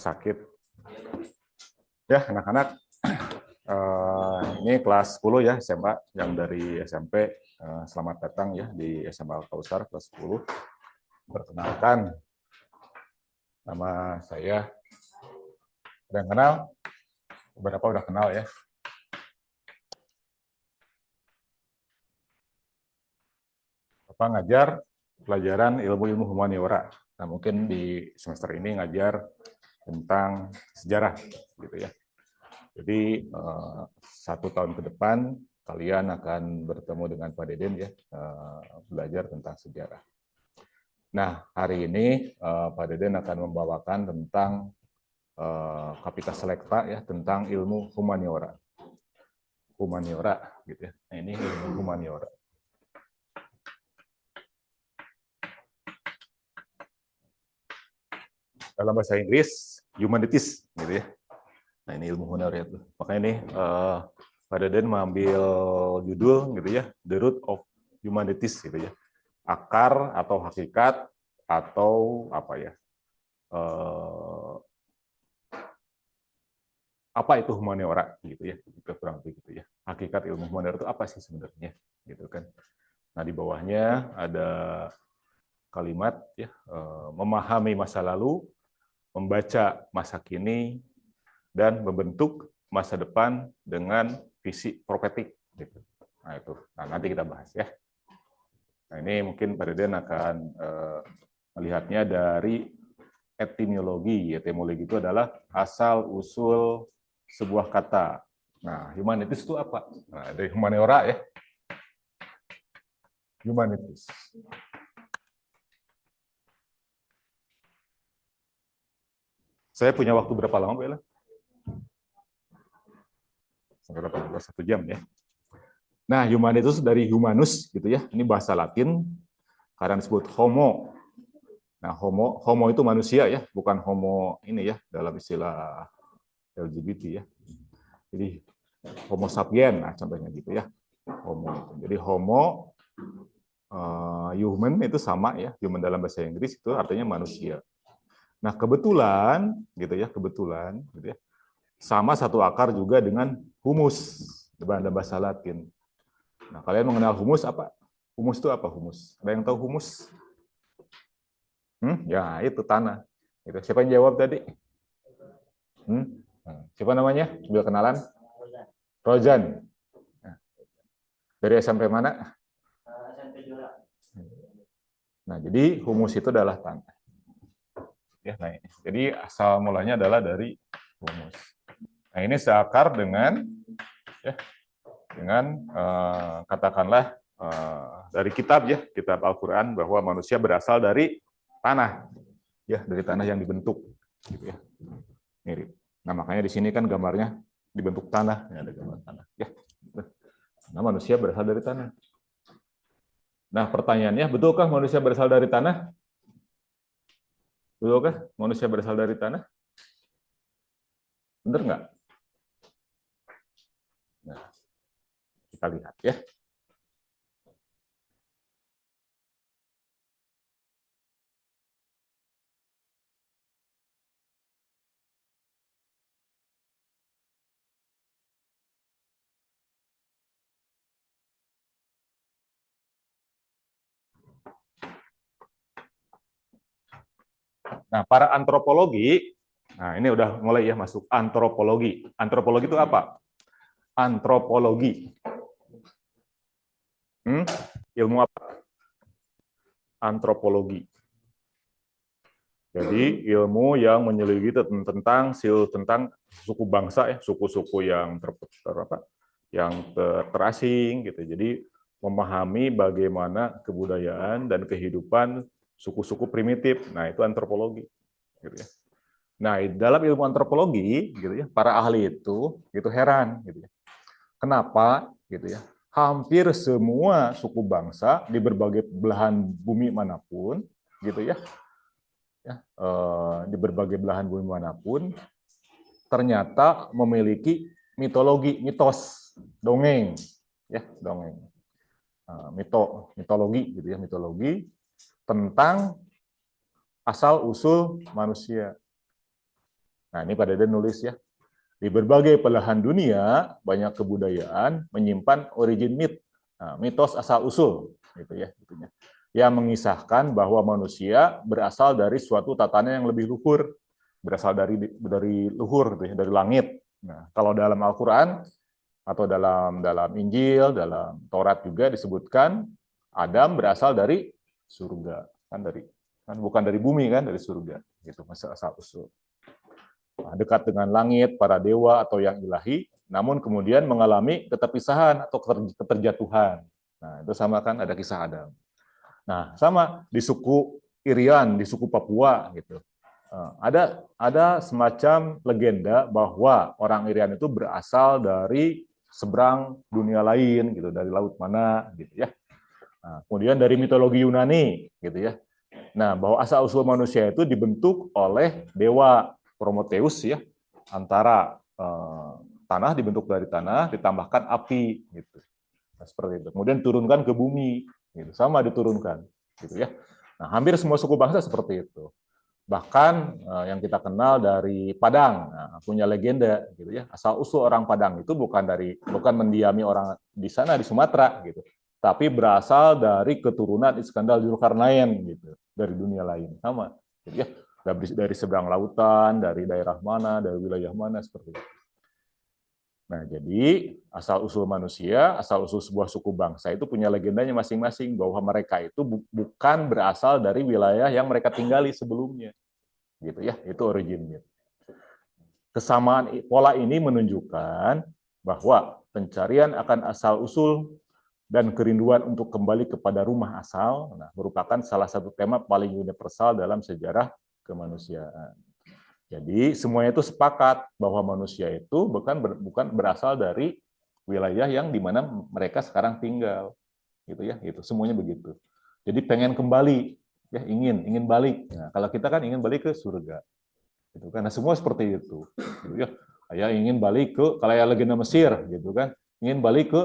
sakit. Ya, anak-anak, ini kelas 10 ya, SMA, yang dari SMP. Selamat datang ya di SMA Al-Kausar kelas 10. Perkenalkan, nama saya. Ada yang kenal? Beberapa udah kenal ya. Bapak ngajar pelajaran ilmu-ilmu humaniora. Nah, mungkin di semester ini ngajar tentang sejarah, gitu ya. Jadi 1 tahun ke depan kalian akan bertemu dengan Pak Deden ya, belajar tentang sejarah. Nah, hari ini Pak Deden akan membawakan tentang Kapita Selecta ya, tentang ilmu humaniora. Humaniora gitu ya. Nah, ini ilmu humaniora. Dalam bahasa Inggris humanities gitu ya. Nah, ini ilmu humaniora itu. Makanya ini Pak Deden mengambil judul gitu ya, The Root of Humanities gitu ya. Akar atau hakikat atau apa ya? Apa itu humaniora gitu ya? Kita kurang lebih gitu ya. Hakikat ilmu humaniora itu apa sih sebenarnya? Gitu kan. Nah, di bawahnya ada kalimat ya, memahami masa lalu, membaca masa kini, dan membentuk masa depan dengan visi profetik. Gitu. Nah itu, nah, nanti kita bahas ya. Nah ini mungkin Pak Deden akan melihatnya dari etimologi. Etimologi itu adalah asal usul sebuah kata. Nah, humanities itu apa? Nah, dari humaniora ya. Humanities. Saya punya waktu berapa lama, Bella? Sampai 1 jam ya. Nah, humanitas dari humanus gitu ya. Ini bahasa Latin. Kadang disebut homo. Nah, homo itu manusia ya, bukan homo ini ya dalam istilah LGBT ya. Jadi homo sapien, nah contohnya gitu ya. Homo itu. Jadi homo human itu sama ya. Human dalam bahasa Inggris itu artinya manusia. Nah, kebetulan gitu ya, kebetulan gitu ya. Sama satu akar juga dengan humus dalam bahasa Latin. Nah, kalian mengenal humus apa? Humus itu apa humus? Ada yang tahu humus? Ya, itu tanah. Gitu. Siapa yang jawab tadi? Siapa namanya? Sudah kenalan? Rojan. Dari SMP mana? SMP Jura. Nah, jadi humus itu adalah tanah. Ya, nah ini. Jadi asal mulanya adalah dari humus. Nah, ini seakar dengan ya, dengan katakanlah dari kitab ya, kitab Al-Qur'an bahwa manusia berasal dari tanah. Ya, dari tanah yang dibentuk gitu ya. Mirip. Nah, makanya di sini kan gambarnya dibentuk tanah, ya, ada gambar tanah. Ya. Nah, manusia berasal dari tanah. Nah, pertanyaannya, betulkah manusia berasal dari tanah? Betulkah manusia berasal dari tanah? Benar nggak? Nah, kita lihat ya. Nah, para antropologi, nah ini udah mulai ya masuk antropologi. Antropologi itu apa? Antropologi. Ilmu apa? Antropologi. Jadi ilmu yang menyelidiki tentang suku bangsa ya, suku-suku yang terasing gitu. Jadi memahami bagaimana kebudayaan dan kehidupan suku-suku primitif. Nah, itu antropologi gitu ya. Nah, dalam ilmu antropologi gitu ya, para ahli itu gitu heran gitu ya. Kenapa gitu ya? Hampir semua suku bangsa di berbagai belahan bumi manapun gitu ya, di berbagai belahan bumi manapun ternyata memiliki mitos, dongeng, ya dongeng, mitologi gitu ya, mitologi tentang asal usul manusia. Nah, ini Pak Deden nulis ya. Di berbagai belahan dunia, banyak kebudayaan menyimpan origin myth, nah, mitos asal-usul, gitu ya, yang mengisahkan bahwa manusia berasal dari suatu tatanan yang lebih luhur, berasal dari luhur, gitu ya, dari langit. Nah, kalau dalam Al-Quran atau dalam Injil, dalam Taurat juga disebutkan Adam berasal dari surga, kan bukan dari bumi kan, dari surga, gitu asal-usul. Dekat dengan langit, para dewa atau yang ilahi, namun kemudian mengalami keterpisahan atau keterjatuhan. Nah, itu sama kan ada kisah Adam. Nah, sama di suku Irian, di suku Papua gitu. Ada semacam legenda bahwa orang Irian itu berasal dari seberang dunia lain gitu, dari laut mana gitu ya. Nah, kemudian dari mitologi Yunani gitu ya. Nah, bahwa asal-usul manusia itu dibentuk oleh dewa Prometheus ya, antara tanah, dibentuk dari tanah, ditambahkan api gitu. Nah, seperti itu. Kemudian turunkan ke bumi, gitu. Sama diturunkan, gitu ya. Nah, hampir semua suku bangsa seperti itu. Bahkan yang kita kenal dari Padang, punya legenda, gitu ya. Asal usul orang Padang itu bukan mendiami orang di sana di Sumatera, gitu, tapi berasal dari keturunan Iskandar Zulkarnain, gitu, dari dunia lain, sama, gitu ya. Dari seberang lautan, dari daerah mana, dari wilayah mana, seperti itu. Nah, jadi asal-usul manusia, asal-usul sebuah suku bangsa itu punya legendanya masing-masing, bahwa mereka itu bukan berasal dari wilayah yang mereka tinggali sebelumnya. Gitu ya, itu originnya. Kesamaan pola ini menunjukkan bahwa pencarian akan asal-usul dan kerinduan untuk kembali kepada rumah asal merupakan salah satu tema paling universal dalam sejarah kemanusiaan. Jadi semuanya itu sepakat bahwa manusia itu bukan berasal dari wilayah yang dimana mereka sekarang tinggal, gitu ya, gitu. Semuanya begitu. Jadi pengen kembali, ya ingin balik. Nah, kalau kita kan ingin balik ke surga, gitu kan. Nah, semua seperti itu, gitu ya. Saya ingin balik ke kalau ya legenda Mesir, gitu kan, ingin balik ke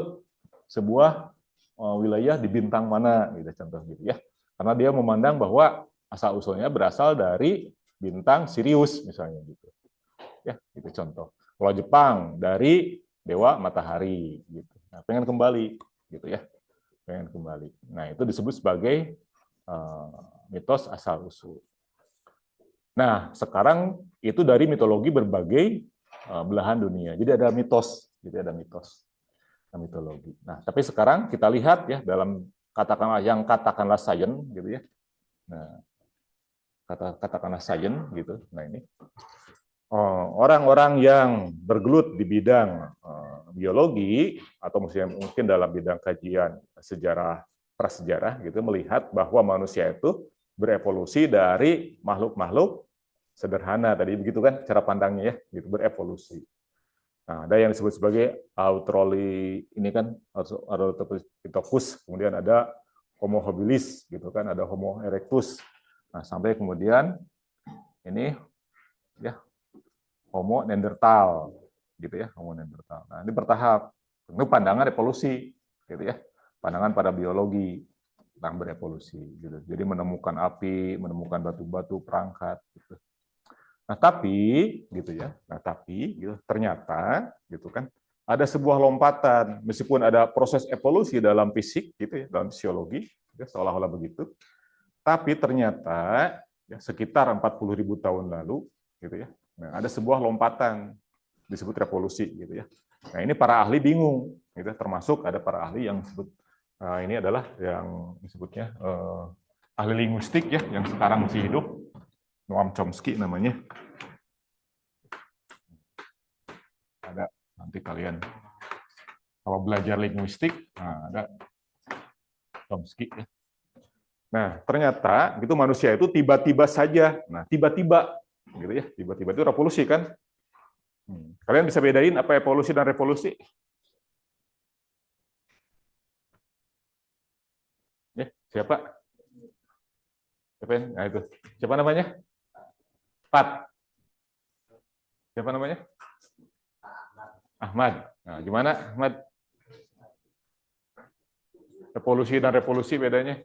sebuah wilayah di bintang mana, gitu contoh gitu ya. Karena dia memandang bahwa asal usulnya berasal dari bintang Sirius misalnya gitu. Ya, itu contoh. Kalau Jepang dari dewa matahari gitu. Nah, pengen kembali gitu ya. Pengen kembali. Nah, itu disebut sebagai mitos asal usul. Nah, sekarang itu dari mitologi berbagai belahan dunia. Jadi ada mitos, gitu ada mitos, mitologi. Nah, tapi sekarang kita lihat ya dalam katakanlah sains gitu ya. Nah, katakanlah sains gitu. Nah, ini orang-orang yang bergelut di bidang biologi atau mungkin dalam bidang kajian sejarah prasejarah gitu melihat bahwa manusia itu berevolusi dari makhluk-makhluk sederhana tadi begitu kan cara pandangnya ya gitu berevolusi. Nah, ada yang disebut sebagai Australi ini kan Australopithecus, kemudian ada Homo habilis gitu kan, ada Homo erectus. Nah, sampai kemudian ini ya Homo neanderthal gitu ya, Homo neanderthal. Nah, ini bertahap. Itu pandangan evolusi gitu ya. Pandangan pada biologi tentang berevolusi gitu. Jadi menemukan api, menemukan batu-batu, perangkat gitu. Nah, tapi gitu ya. Nah, tapi gitu, ternyata gitu kan ada sebuah lompatan meskipun ada proses evolusi dalam fisik gitu ya, dalam fisiologi ya, seolah-olah begitu. Tapi ternyata ya, sekitar 40.000 tahun lalu gitu ya. Nah, ada sebuah lompatan disebut revolusi gitu ya. Nah, ini para ahli bingung gitu, termasuk ada para ahli yang disebut ini adalah yang disebutnya ahli linguistik ya yang sekarang masih hidup, Noam Chomsky namanya. Ada nanti kalian kalau belajar linguistik, nah ada Chomsky ya. Nah, ternyata gitu manusia itu tiba-tiba saja. Nah, tiba-tiba gitu ya. Tiba-tiba itu revolusi kan? Kalian bisa bedain apa evolusi dan revolusi? Ya, siapa? Siapa yang? Nah, itu. Siapa namanya? Pat. Siapa namanya? Ahmad. Nah, gimana Ahmad? Evolusi dan revolusi bedanya?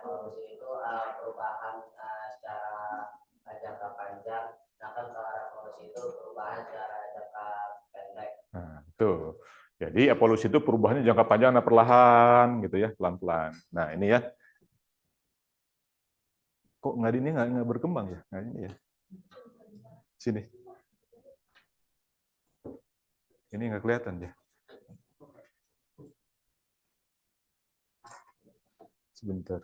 Evolusi itu perubahan secara jangka panjang Sedangkan kalau revolusi itu perubahan secara jangka pendek. Nah, itu. Jadi evolusi itu perubahannya jangka panjang dan perlahan gitu ya, pelan-pelan. Nah, ini ya. Kok nggak ini nggak berkembang ya? Nggak ini ya. Sini. Ini nggak kelihatan ya. Sebentar.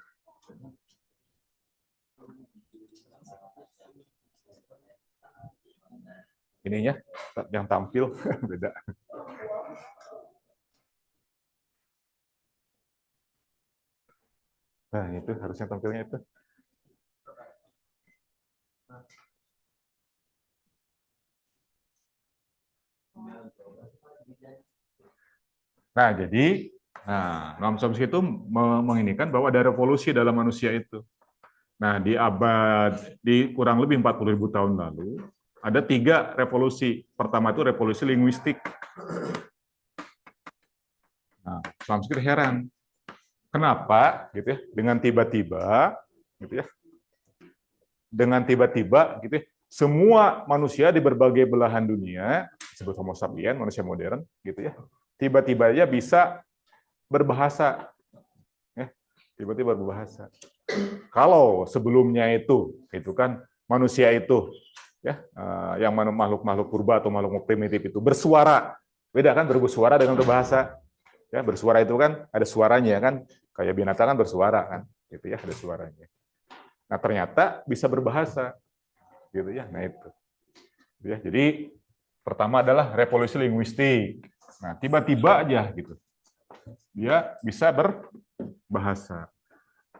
Ininya yang tampil beda. Nah, itu harusnya tampilnya itu. Nah, jadi Noam Chomsky itu menginikan bahwa ada revolusi dalam manusia itu. Nah, di kurang lebih 40.000 tahun lalu, ada 3 revolusi. Pertama itu revolusi linguistik. Nah, Chomsky heran, kenapa gitu ya, dengan tiba-tiba gitu ya, gitu ya, semua manusia di berbagai belahan dunia, disebut Homo sapiens, manusia modern, gitu ya, tiba-tiba aja bisa berbahasa, ya, tiba-tiba berbahasa. Kalau sebelumnya itu kan manusia itu ya yang makhluk-makhluk purba atau makhluk primitif itu bersuara, beda kan bersuara dengan berbahasa. Ya, bersuara itu kan ada suaranya kan, kayak binatang kan bersuara kan, gitu ya, ada suaranya. Nah, ternyata bisa berbahasa, gitu ya. Nah, itu. Ya, jadi pertama adalah revolusi linguistik. Nah, tiba-tiba aja gitu. Dia bisa berbahasa.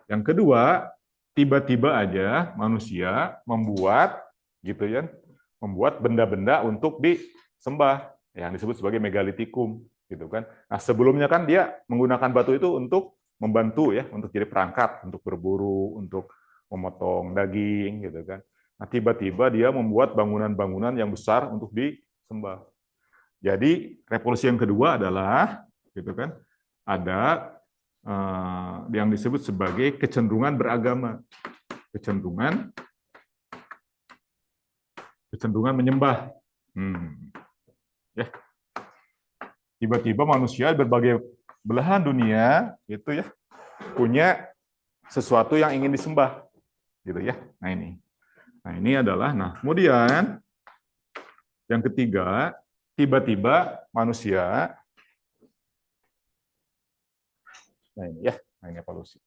Yang kedua, tiba-tiba aja manusia membuat gitu ya, membuat benda-benda untuk disembah yang disebut sebagai megalitikum gitu kan. Nah, sebelumnya kan dia menggunakan batu itu untuk membantu ya, untuk jadi perangkat, untuk berburu, untuk memotong daging gitu kan. Nah, tiba-tiba dia membuat bangunan-bangunan yang besar untuk disembah. Jadi revolusi yang kedua adalah gitu kan, ada yang disebut sebagai kecenderungan beragama, kecenderungan menyembah. Ya, tiba-tiba manusia berbagai belahan dunia itu ya punya sesuatu yang ingin disembah, gitu ya. Nah ini adalah, kemudian yang ketiga, tiba-tiba manusia, ini evolusi.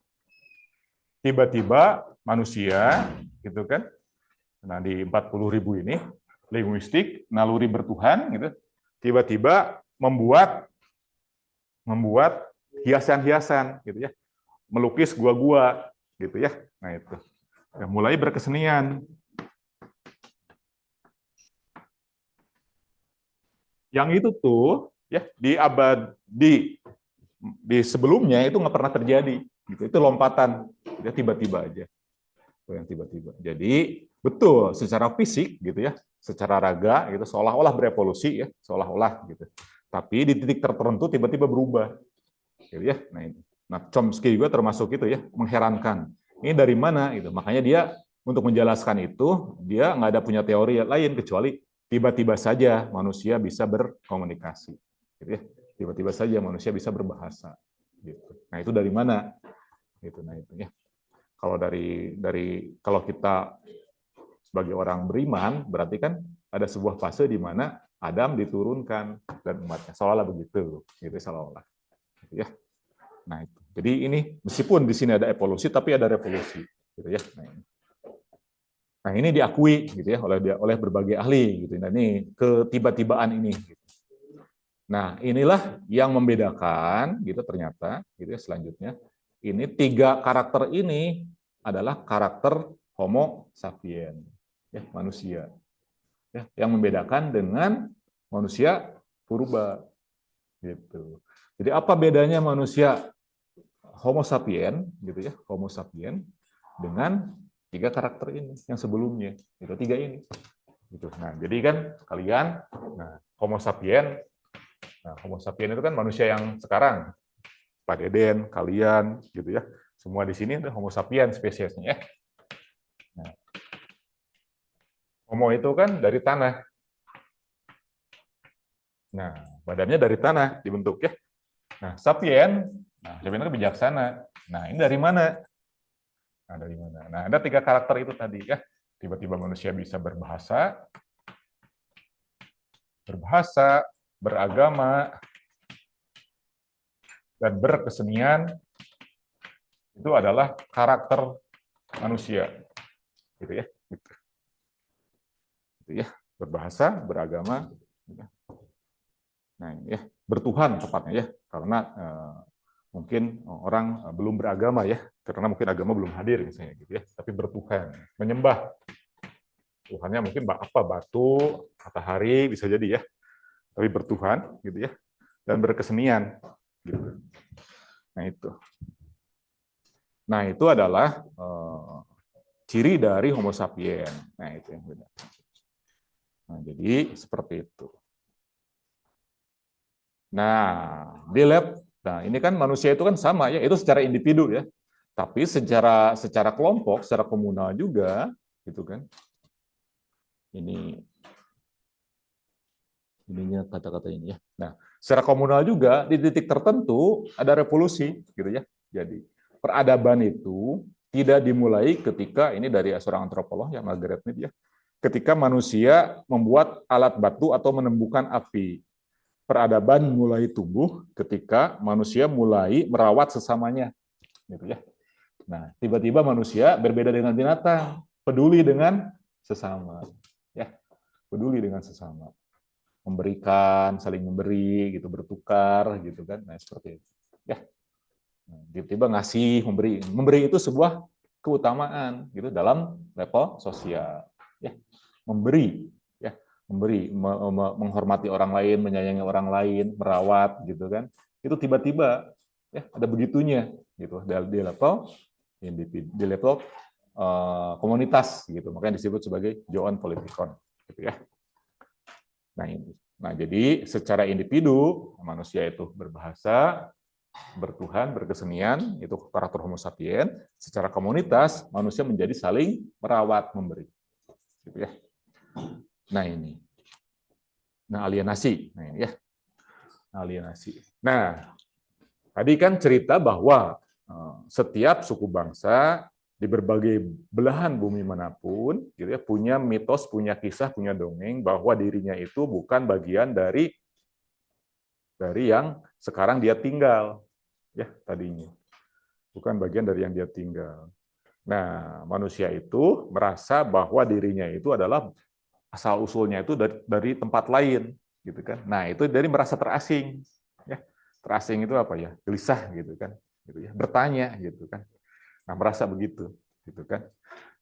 Tiba-tiba manusia, gitu kan, nah di 40.000 ini, linguistik, naluri bertuhan, gitu, tiba-tiba membuat hiasan-hiasan, gitu ya, melukis gua-gua, gitu ya. Nah itu, ya, mulai berkesenian. Yang itu tuh, ya di sebelumnya itu nggak pernah terjadi, gitu. Itu lompatan, ya tiba-tiba aja, itu yang tiba-tiba. Jadi betul, secara fisik, gitu ya, secara raga, gitu, seolah-olah berevolusi, ya, seolah-olah, gitu. Tapi di titik tertentu tiba-tiba berubah, gitu ya. Nah ini. Nah, Chomsky juga termasuk itu ya, mengherankan. Ini dari mana? Gitu. Makanya dia untuk menjelaskan itu dia nggak ada punya teori lain kecuali tiba-tiba saja manusia bisa berkomunikasi. Gitu ya. Tiba-tiba saja manusia bisa berbahasa. Gitu. Nah itu dari mana? Gitu. Nah itu ya. Kalau kita sebagai orang beriman berarti kan ada sebuah fase di mana Adam diturunkan dan umatnya, seolah-olah begitu, gitu seolah-olah. Gitu ya. Nah, itu. Jadi ini meskipun di sini ada evolusi, tapi ada revolusi, gitu ya. Nah, ini diakui, gitu ya, oleh berbagai ahli, gitu. Nah, ini ketiba-tibaan ini. Gitu. Nah, inilah yang membedakan, gitu ternyata, gitu ya. Selanjutnya, ini 3 karakter ini adalah karakter Homo sapiens, ya, manusia, ya, yang membedakan dengan manusia purba, gitu. Jadi apa bedanya manusia Homo sapiens, gitu ya, Homo sapiens dengan 3 karakter ini yang sebelumnya, itu 3 ini. Gitu. Nah, jadi kan kalian, Homo sapiens, Homo sapiens itu kan manusia yang sekarang, Pak Deden, kalian, gitu ya, semua di sini ada Homo sapiens spesiesnya. Ya. Nah, Homo itu kan dari tanah. Nah, badannya dari tanah dibentuk ya. Nah, sapien, sapien itu bijaksana. Nah, ini dari mana? Nah, dari mana? Nah, ada 3 karakter itu tadi ya. Tiba-tiba manusia bisa berbahasa, beragama, dan berkesenian. Itu adalah karakter manusia. Gitu ya. Gitu ya. Berbahasa, beragama. Nah, ini ya, bertuhan tepatnya ya. Karena mungkin orang belum beragama ya, karena mungkin agama belum hadir misalnya gitu ya, tapi bertuhan, menyembah Tuhannya mungkin apa, batu, matahari bisa jadi ya, tapi bertuhan gitu ya, dan berkesenian gitu. Nah itu adalah ciri dari Homo sapien. Nah itu yang beda. Nah jadi seperti itu. Nah di lab, nah ini kan manusia itu kan sama ya, itu secara individu ya. Tapi secara kelompok, secara komunal juga, gitu kan. Ininya kata-kata ini ya. Nah, secara komunal juga di titik tertentu ada revolusi, gitu ya. Jadi peradaban itu tidak dimulai ketika ini dari seorang antropolog ya Margaret Mead ya. Ketika manusia membuat alat batu atau menemukan api. Peradaban mulai tumbuh ketika manusia mulai merawat sesamanya, gitu ya. Nah, tiba-tiba manusia berbeda dengan binatang, peduli dengan sesama, ya, peduli dengan sesama, memberikan, saling memberi, gitu, bertukar, gitu kan, nah seperti itu, ya. Nah, tiba-tiba ngasih, memberi itu sebuah keutamaan, gitu, dalam level sosial, ya, memberi, ya, memberi, menghormati orang lain, menyayangi orang lain, merawat, gitu kan, itu tiba-tiba, ya, ada begitunya, gitu, di level individu, di level komunitas gitu, makanya disebut sebagai zoon politikon gitu ya. Nah ini, nah jadi secara individu manusia itu berbahasa, bertuhan, berkesenian, itu karakter Homo sapien. Secara komunitas manusia menjadi saling merawat, memberi gitu ya. Nah ini, nah alienasi, nah ini ya, alienasi. Nah tadi kan cerita bahwa setiap suku bangsa di berbagai belahan bumi manapun, gitu ya, punya mitos, punya kisah, punya dongeng bahwa dirinya itu bukan bagian dari yang sekarang dia tinggal, ya tadinya, bukan bagian dari yang dia tinggal. Nah, manusia itu merasa bahwa dirinya itu adalah asal usulnya itu dari tempat lain, gitu kan. Nah, itu dari merasa terasing, ya. Terasing itu apa ya? Gelisah gitu kan, gitu ya. Bertanya gitu kan. Nah, merasa begitu, gitu kan.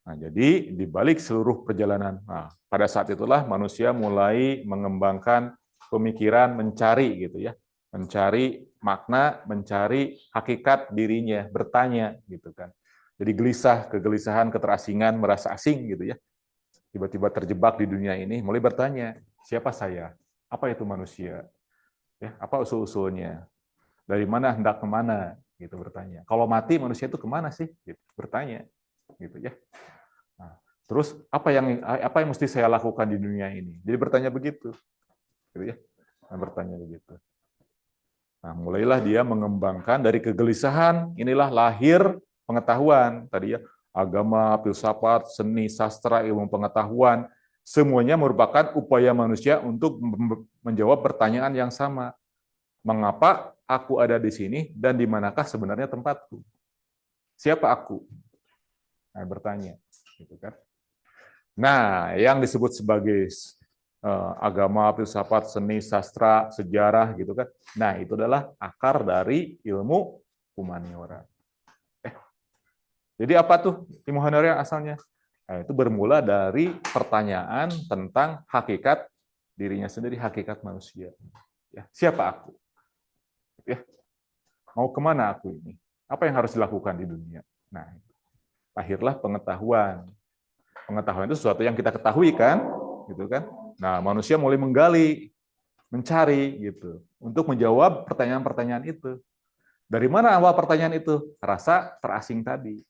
Nah, jadi di balik seluruh perjalanan, nah, pada saat itulah manusia mulai mengembangkan pemikiran mencari gitu ya, mencari makna, mencari hakikat dirinya, bertanya gitu kan. Jadi gelisah, kegelisahan, keterasingan, merasa asing gitu ya. Tiba-tiba terjebak di dunia ini, mulai bertanya, siapa saya? Apa itu manusia? Ya, apa usul-usulnya? Dari mana hendak kemana? Gitu bertanya. Kalau mati manusia itu kemana sih? Gitu, bertanya, gitu ya. Nah, terus apa yang mesti saya lakukan di dunia ini? Jadi bertanya begitu, gitu ya. Nah, bertanya begitu. Nah, mulailah dia mengembangkan dari kegelisahan, inilah lahir pengetahuan tadi ya, agama, filsafat, seni, sastra, ilmu pengetahuan, semuanya merupakan upaya manusia untuk menjawab pertanyaan yang sama. Mengapa aku ada di sini dan di manakah sebenarnya tempatku? Siapa aku? Nah, bertanya, gitu kan. Nah, yang disebut sebagai agama, filsafat, seni, sastra, sejarah gitu kan. Nah, itu adalah akar dari ilmu humaniora. Jadi apa tuh ilmu humaniora asalnya? Nah, itu bermula dari pertanyaan tentang hakikat dirinya sendiri, hakikat manusia. Ya, siapa aku? Ya, mau kemana aku ini? Apa yang harus dilakukan di dunia? Nah, lahirlah pengetahuan. Pengetahuan itu sesuatu yang kita ketahui kan, gitu kan? Nah, manusia mulai menggali, mencari gitu, untuk menjawab pertanyaan-pertanyaan itu. Dari mana awal pertanyaan itu? Rasa terasing tadi,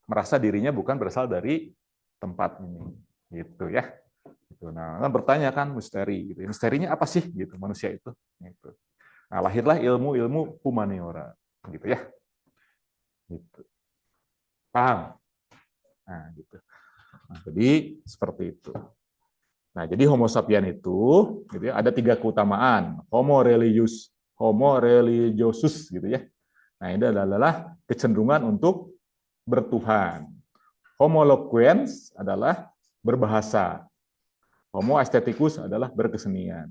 merasa dirinya bukan berasal dari tempat ini, gitu ya. Gitu. Nah, kan bertanya kan misteri gitu. Misterinya apa sih gitu manusia itu? Gitu. Nah, lahirlah ilmu-ilmu humaniora gitu ya. Gitu. Paham? Nah, gitu. Nah, jadi seperti itu. Nah, jadi Homo sapien itu gitu ya, ada 3 keutamaan. Homo religiosus gitu ya. Nah, ini adalah kecenderungan untuk bertuhan. Homo loquens adalah berbahasa. Homo aestheticus adalah berkesenian.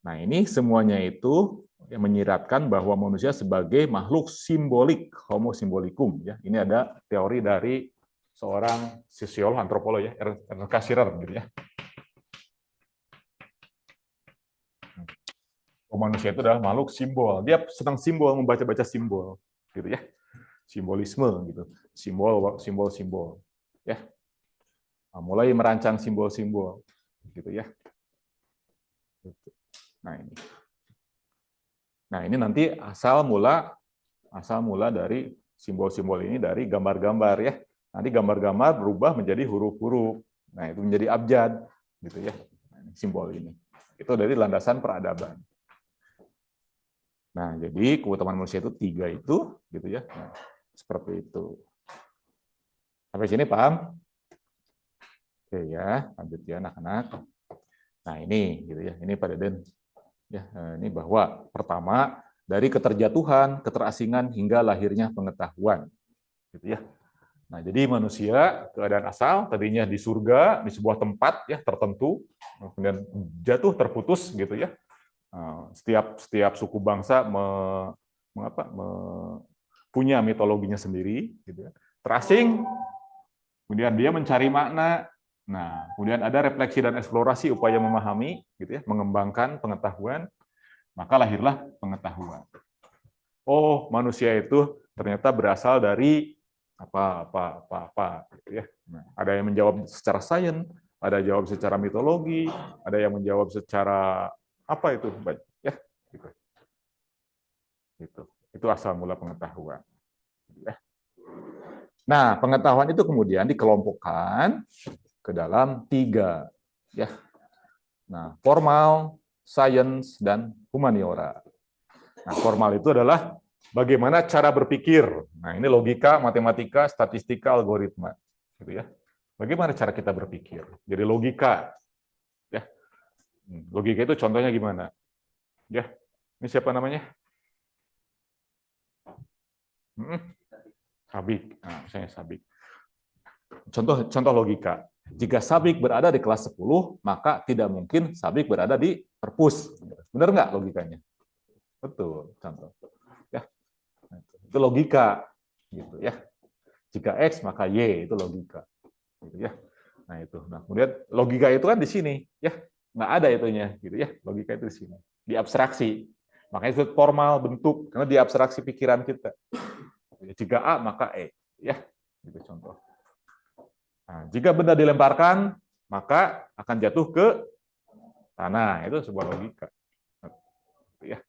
Nah, ini semuanya itu yang menyiratkan bahwa manusia sebagai makhluk simbolik, Homo symbolicum ya. Ini ada teori dari seorang sosiolog antropolog ya, Ernst Cassirer gitu ya. Manusia itu adalah makhluk simbol. Dia senang simbol, membaca-baca simbol, gitu ya. Simbolisme gitu. Simbol. Ya. Nah, mulai merancang simbol-simbol gitu ya. Nah, ini. Nah, ini nanti asal mula dari simbol-simbol ini dari gambar-gambar ya. Nanti gambar-gambar berubah menjadi huruf-huruf. Nah, itu menjadi abjad gitu ya. Nah, simbol ini. Itu dari landasan peradaban. Nah, jadi keutamaan manusia itu 3 itu, gitu ya. Nah, seperti itu. Sampai sini paham? Oke ya, lanjut ya anak-anak. Nah, ini gitu ya. Ini Pak Deden. Ya, ini bahwa pertama dari keterjatuhan, keterasingan hingga lahirnya pengetahuan. Gitu ya. Nah, jadi manusia keadaan asal tadinya di surga, di sebuah tempat ya tertentu, kemudian jatuh terputus gitu ya. Setiap suku bangsa punya mitologinya sendiri, gitu ya. Terasing, kemudian dia mencari makna. Nah, kemudian ada refleksi dan eksplorasi upaya memahami, gitu ya, mengembangkan pengetahuan, maka lahirlah pengetahuan. Oh, manusia itu ternyata berasal dari apa, gitu ya. Nah, ada yang menjawab secara sains, ada yang menjawab secara mitologi, ada yang menjawab secara apa itu, ya, gitu. Gitu. Itu asal mula pengetahuan. Nah, pengetahuan itu kemudian dikelompokkan ke dalam 3, ya. Nah, formal, science, dan humaniora. Nah, formal itu adalah bagaimana cara berpikir. Nah, ini logika, matematika, statistika, algoritma, gitu ya. Bagaimana cara kita berpikir? Jadi logika, ya. Logika itu contohnya gimana? Ya, ini siapa namanya? Sabik. Nah, misalnya Sabik. Contoh logika. Jika Sabik berada di kelas 10, maka tidak mungkin Sabik berada di perpus. Benar nggak logikanya? Betul, contoh. Ya, itu logika, gitu ya. Jika X maka Y, itu logika, gitu ya. Nah itu. Nah kemudian logika itu kan di sini, ya nggak ada itunya, gitu ya. Logika itu di sini, di abstraksi. Makanya itu formal bentuk, karena di abstraksi pikiran kita. Jika A maka E, ya. Gitu contoh. Nah, jika benda dilemparkan, maka akan jatuh ke tanah. Itu sebuah logika. Ya,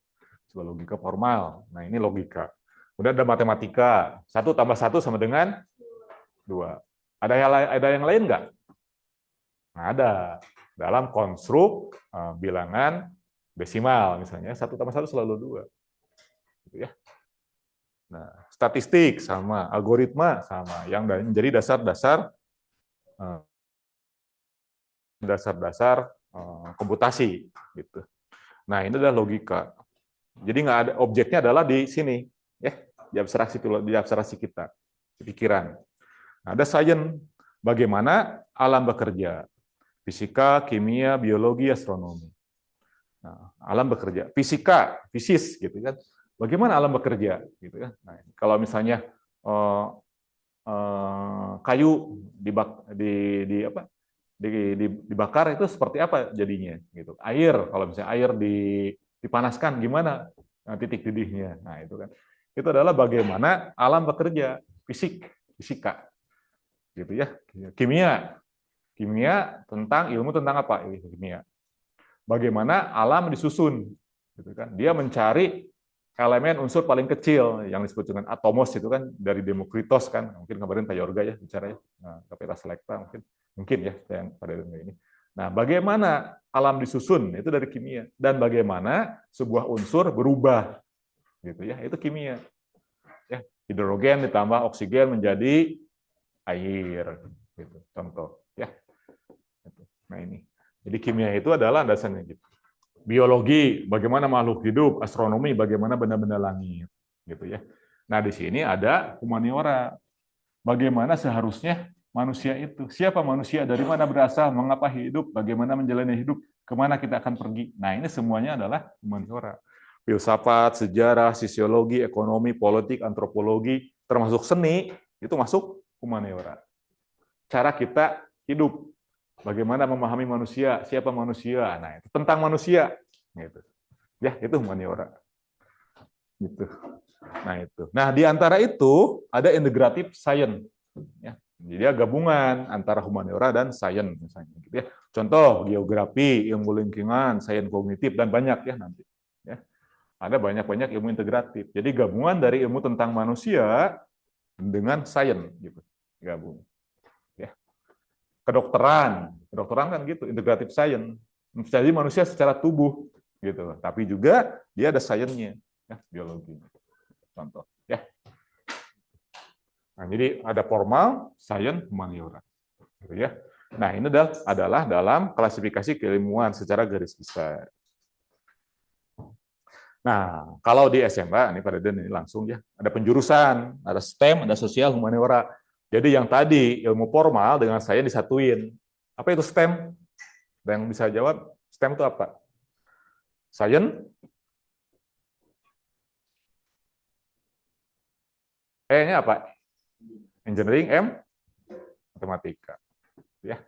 sebuah logika formal. Nah, ini logika. Kemudian ada matematika. 1 tambah 1 sama dengan 2. Ada yang lain nggak? Nah, ada. Dalam konstruk bilangan desimal, misalnya 1 tambah 1 selalu 2. Gitu ya. Nah, statistik sama, algoritma sama. Yang menjadi dasar-dasar komputasi gitu. Nah, ini adalah logika. Jadi nggak ada objeknya adalah di sini, ya, di abstraksi kita, di pikiran. Nah, ada sains, bagaimana alam bekerja, fisika, kimia, biologi, astronomi. Nah, alam bekerja, fisis, gitu kan? Bagaimana alam bekerja, gitu kan? Nah, kalau misalnya kayu dibakar itu seperti apa jadinya gitu. Air, kalau misalnya air dipanaskan gimana titik didihnya. Nah, itu kan. Itu adalah bagaimana alam bekerja, fisika. Gitu ya. Kimia tentang ilmu tentang apa? Kimia. Bagaimana alam disusun gitu kan. Dia mencari elemen unsur paling kecil yang disebut dengan atomos itu kan dari Demokritos kan. Mungkin kemarin Pak Yorga ya bicara ya. Nah, Kapita Selecta mungkin ya yang pada ini. Nah, bagaimana alam disusun itu dari kimia, dan bagaimana sebuah unsur berubah, gitu ya, itu kimia. Ya, hidrogen ditambah oksigen menjadi air, gitu. Contoh, ya. Nah ini, jadi kimia itu adalah dasarnya gitu. Biologi, bagaimana makhluk hidup, astronomi, bagaimana benda-benda langit, gitu ya. Nah di sini ada humaniora, bagaimana seharusnya manusia itu, siapa manusia, dari mana berasal, mengapa hidup, bagaimana menjalani hidup, kemana kita akan pergi. Nah ini semuanya adalah humaniora. Filsafat, sejarah, sosiologi, ekonomi, politik, antropologi, termasuk seni, itu masuk humaniora. Cara kita hidup, bagaimana memahami manusia, siapa manusia, nah itu tentang manusia, gitu. Ya itu humaniora. Gitu. Nah itu. Nah di antara itu ada integrative science. Ya. Jadi gabungan antara humaniora dan sains misalnya. Gitu ya. Contoh geografi, ilmu lingkungan, sains kognitif dan banyak ya nanti. Ya. Ada banyak-banyak ilmu integratif. Jadi gabungan dari ilmu tentang manusia dengan sains gitu. Gabung. Ya. Kedokteran kan gitu, integratif science. Jadi manusia secara tubuh gitu. Tapi juga dia ada sainsnya, ya, biologi. Contoh, ya. Nah, jadi ada formal, sains, humaniora. Gitu ya. Nah, ini adalah dalam klasifikasi keilmuan secara garis besar. Nah, kalau di SMA, ini pada ini langsung ya, ada penjurusan, ada STEM, ada sosial, humaniora. Jadi yang tadi ilmu formal dengan saya disatuin. Apa itu STEM? Ada yang bisa jawab? STEM itu apa? Science? E-nya apa? Engineering, M? Matematika. Ya.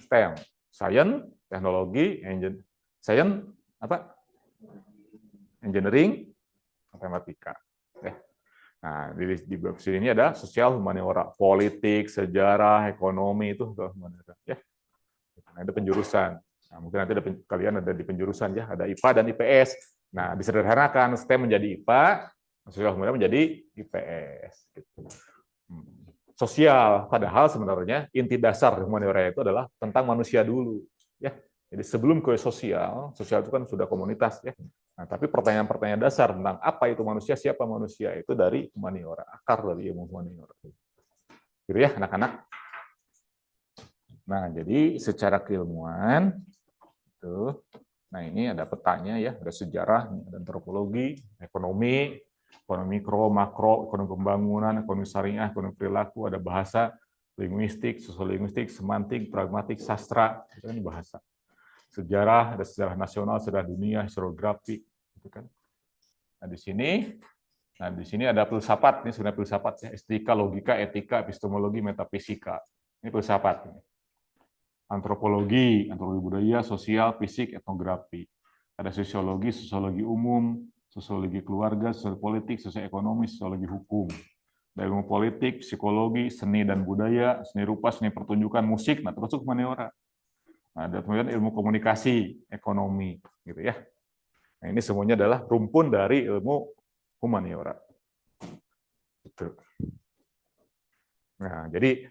STEM. Science, teknologi, science, apa? Engineering, matematika. Ya. Nah, di sini ada sosial, humaniora, politik, sejarah, ekonomi, itu humaniora. Ya. Nah, itu penjurusan. Nah, mungkin nanti kalian ada di penjurusan ya, ada IPA dan IPS. Nah, disederhanakan STEM menjadi IPA, sosial humaniora menjadi IPS. Gitu. Sosial, padahal sebenarnya inti dasar humaniora itu adalah tentang manusia dulu. Ya, jadi sebelum ke sosial, sosial itu kan sudah komunitas ya. Nah, tapi pertanyaan-pertanyaan dasar tentang apa itu manusia, siapa manusia itu dari humaniora, akar dari ilmu humaniora. Gitu ya, anak-anak. Nah, jadi secara keilmuan itu, nah ini ada petanya ya, ada sejarah, ada antropologi, ekonomi, ekonomi mikro, makro, ekonomi pembangunan, ekonomi syariah, ekonomi perilaku, ada bahasa, linguistik, sosiolinguistik, semantik, pragmatik, sastra, itu kan bahasa. Sejarah, ada sejarah nasional, sejarah dunia, historiografi, gitu kan. Nah di sini ada filsafat, ini sebenarnya filsafat ya, estetika, logika, etika, epistemologi, metafisika. Ini filsafat. Antropologi budaya, sosial, fisik, etnografi. Ada sosiologi, sosiologi umum, sosiologi keluarga, sosiologi politik, sosiologi ekonomi, sosiologi hukum. Ada ilmu politik, psikologi, seni dan budaya, seni rupa, seni pertunjukan, musik, nah termasuk humaniora. Nah, ada kemudian ilmu komunikasi, ekonomi, gitu ya. Nah, ini semuanya adalah rumpun dari ilmu humaniora. Gitu. Nah, jadi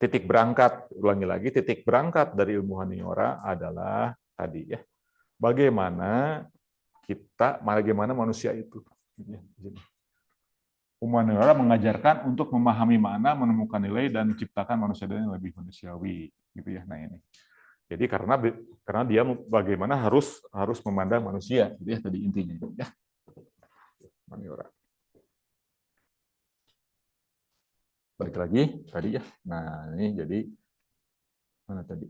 titik berangkat, ulangi lagi, titik berangkat dari ilmu humaniora adalah tadi ya, bagaimana manusia itu. Humaniora mengajarkan untuk memahami makna, menemukan nilai, dan menciptakan manusia yang lebih manusiawi, gitu ya. Nah ini. Jadi karena dia bagaimana harus memandang manusia, gitu ya tadi intinya. Ya. Humaniora. Balik lagi tadi ya. Nah ini jadi mana tadi?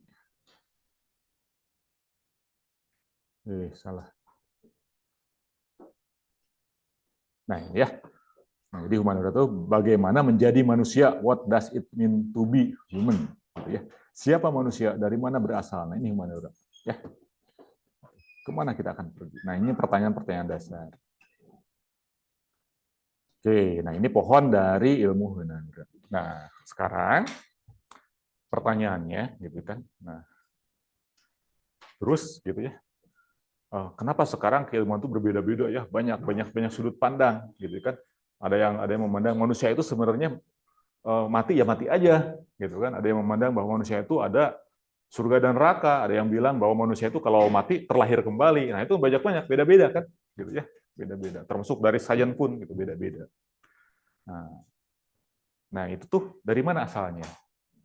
Salah. Nah ini ya. Nah, jadi humaniora itu bagaimana menjadi manusia? What does it mean to be human? Gitu ya. Siapa manusia? Dari mana berasal? Nah ini humaniora. Ya. Kemana kita akan pergi? Nah ini pertanyaan-pertanyaan dasar. Oke, nah ini pohon dari ilmu humaniora. Nah sekarang pertanyaannya, gitu kan? Nah terus gitu ya. Kenapa sekarang keilmuan itu berbeda-beda ya? Banyak sudut pandang, gitu kan? Ada yang memandang manusia itu sebenarnya mati ya mati aja, gitu kan? Ada yang memandang bahwa manusia itu ada surga dan neraka, ada yang bilang bahwa manusia itu kalau mati terlahir kembali. Nah, itu banyak beda-beda kan, gitu ya, beda-beda. Termasuk dari sains pun gitu beda-beda. Nah, itu tuh dari mana asalnya?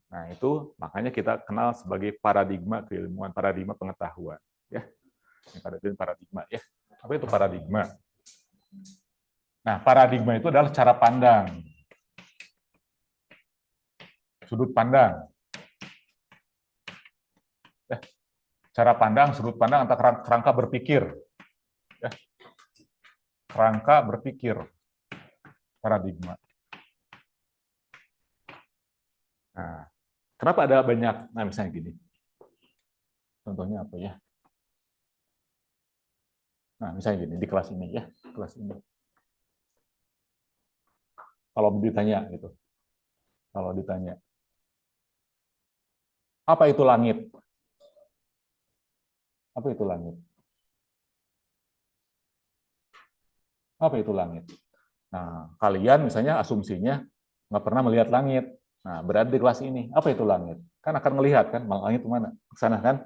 Nah, itu makanya kita kenal sebagai paradigma keilmuan, paradigma pengetahuan, ya. Paradigma, ya. Apa itu paradigma? Nah, paradigma itu adalah cara pandang, sudut pandang. Ya. Cara pandang, sudut pandang antara kerangka berpikir. Ya. Kerangka berpikir, paradigma. Nah, kenapa ada banyak, nah misalnya gini, contohnya apa ya? Nah, misalnya gini, di kelas ini ya, kelas ini. Kalau ditanya gitu, kalau ditanya, apa itu langit? Apa itu langit? Apa itu langit? Nah, kalian misalnya asumsinya nggak pernah melihat langit. Nah, berada di kelas ini, apa itu langit? Kan akan melihat kan, langit itu mana? Ke sana kan?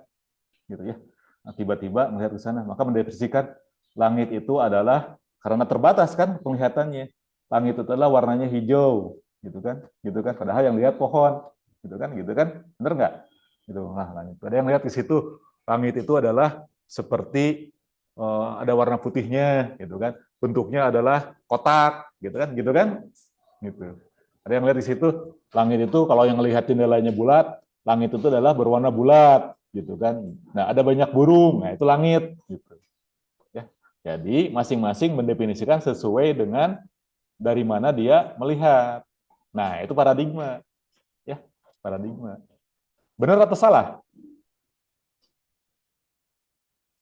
Gitu ya. Nah, tiba-tiba melihat ke sana, maka mendefinisikan langit itu adalah karena terbatas kan penglihatannya. Langit itu adalah warnanya hijau, gitu kan? Gitu kan? Padahal yang lihat pohon, gitu kan? Gitu kan? Benar nggak? Gitu. Nah, langit. Ada yang lihat di situ, langit itu adalah seperti ada warna putihnya, gitu kan? Bentuknya adalah kotak, gitu kan? Gitu kan? Gitu. Ada yang lihat di situ, langit itu kalau yang lihat jendelanya bulat, langit itu adalah berwarna bulat, gitu kan. Nah, ada banyak burung, nah itu langit, gitu. Ya. Jadi masing-masing mendefinisikan sesuai dengan dari mana dia melihat. Nah, itu paradigma. Ya, paradigma. Benar atau salah?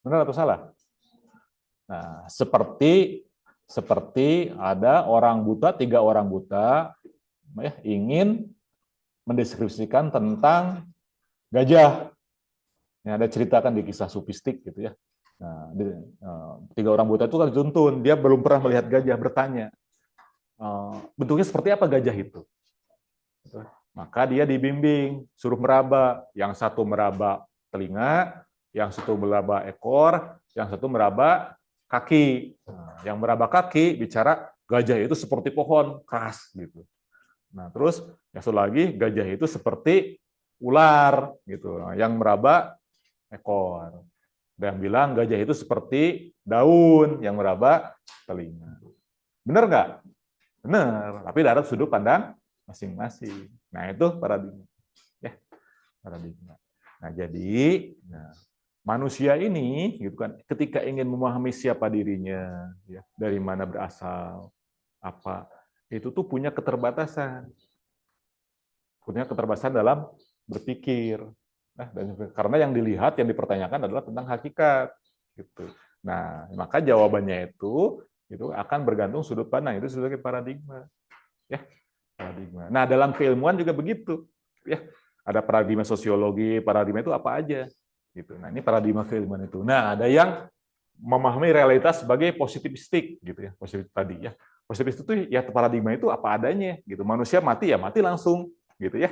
Benar atau salah? Nah, seperti ada orang buta, 3 orang buta ya, ingin mendeskripsikan tentang gajah. Yang ada ceritakan di kisah sufistik gitu ya. Nah, 3 orang buta itu kan dituntun, dia belum pernah melihat gajah, bertanya bentuknya seperti apa gajah itu. Maka dia dibimbing, suruh meraba. Yang satu meraba telinga, yang satu meraba ekor, yang satu meraba kaki. Nah, yang meraba kaki bicara gajah itu seperti pohon keras gitu. Nah, terus yang satu lagi gajah itu seperti ular gitu. Nah, yang meraba ekor. Dan bilang gajah itu seperti daun yang meraba telinga. Benar nggak? Benar. Tapi dari sudut pandang masing-masing. Nah, itu paradigma. Ya, paradigma. Nah, jadi manusia ini gitu kan, ketika ingin memahami siapa dirinya, ya, dari mana berasal, apa, itu tuh punya keterbatasan. Punya keterbatasan dalam berpikir. Nah, karena yang dilihat, yang dipertanyakan adalah tentang hakikat. Gitu. Nah, maka jawabannya itu akan bergantung sudut pandang, itu sebagai paradigma. Ya, paradigma. Nah, dalam keilmuan juga begitu. Ya, ada paradigma sosiologi, paradigma itu apa aja. Gitu. Nah, ini paradigma keilmuan itu. Nah, ada yang memahami realitas sebagai positivistik, gitu ya, positif tadi ya. Positif itu ya paradigma itu apa adanya, gitu. Manusia mati ya mati langsung, gitu ya.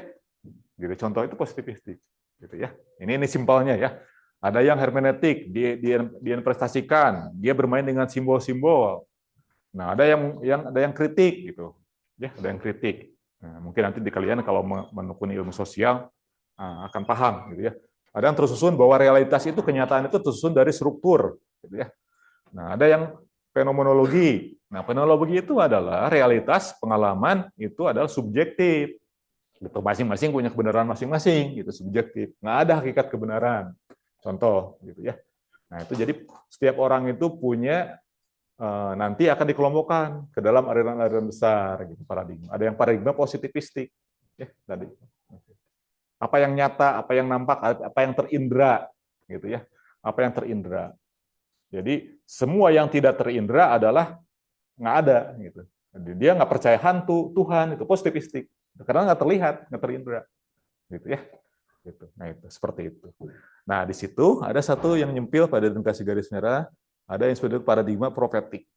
Gitu. Contoh itu positivistik, gitu ya. Ini simpelnya ya. Ada yang hermeneutik, diinvestasikan, dia bermain dengan simbol-simbol. Nah, ada yang kritik gitu. Ya, ada yang kritik. Nah, mungkin nanti di kalian kalau menekuni ilmu sosial akan paham gitu ya. Ada yang tersusun bahwa realitas itu, kenyataan itu tersusun dari struktur gitu ya. Nah, ada yang fenomenologi. Nah, fenomenologi itu adalah realitas pengalaman itu adalah subjektif. Gitu. Masing-masing punya kebenaran masing-masing, gitu, subjektif. Nggak ada hakikat kebenaran. Contoh, gitu ya. Nah, itu jadi setiap orang itu punya nanti akan dikelompokkan ke dalam aliran-aliran besar, gitu, paradigma. Ada yang paradigma positivistik, ya tadi. Apa yang nyata, apa yang nampak, apa yang terindra, gitu ya. Apa yang terindra. Jadi semua yang tidak terindra adalah nggak ada, gitu. Jadi, dia nggak percaya hantu, Tuhan, itu positivistik. Karena nggak terlihat, nggak terindra, gitu ya. Gitu. Nah itu seperti itu. Nah di situ ada satu yang nyempil pada kasih garis merah, ada yang disebut paradigma profetik,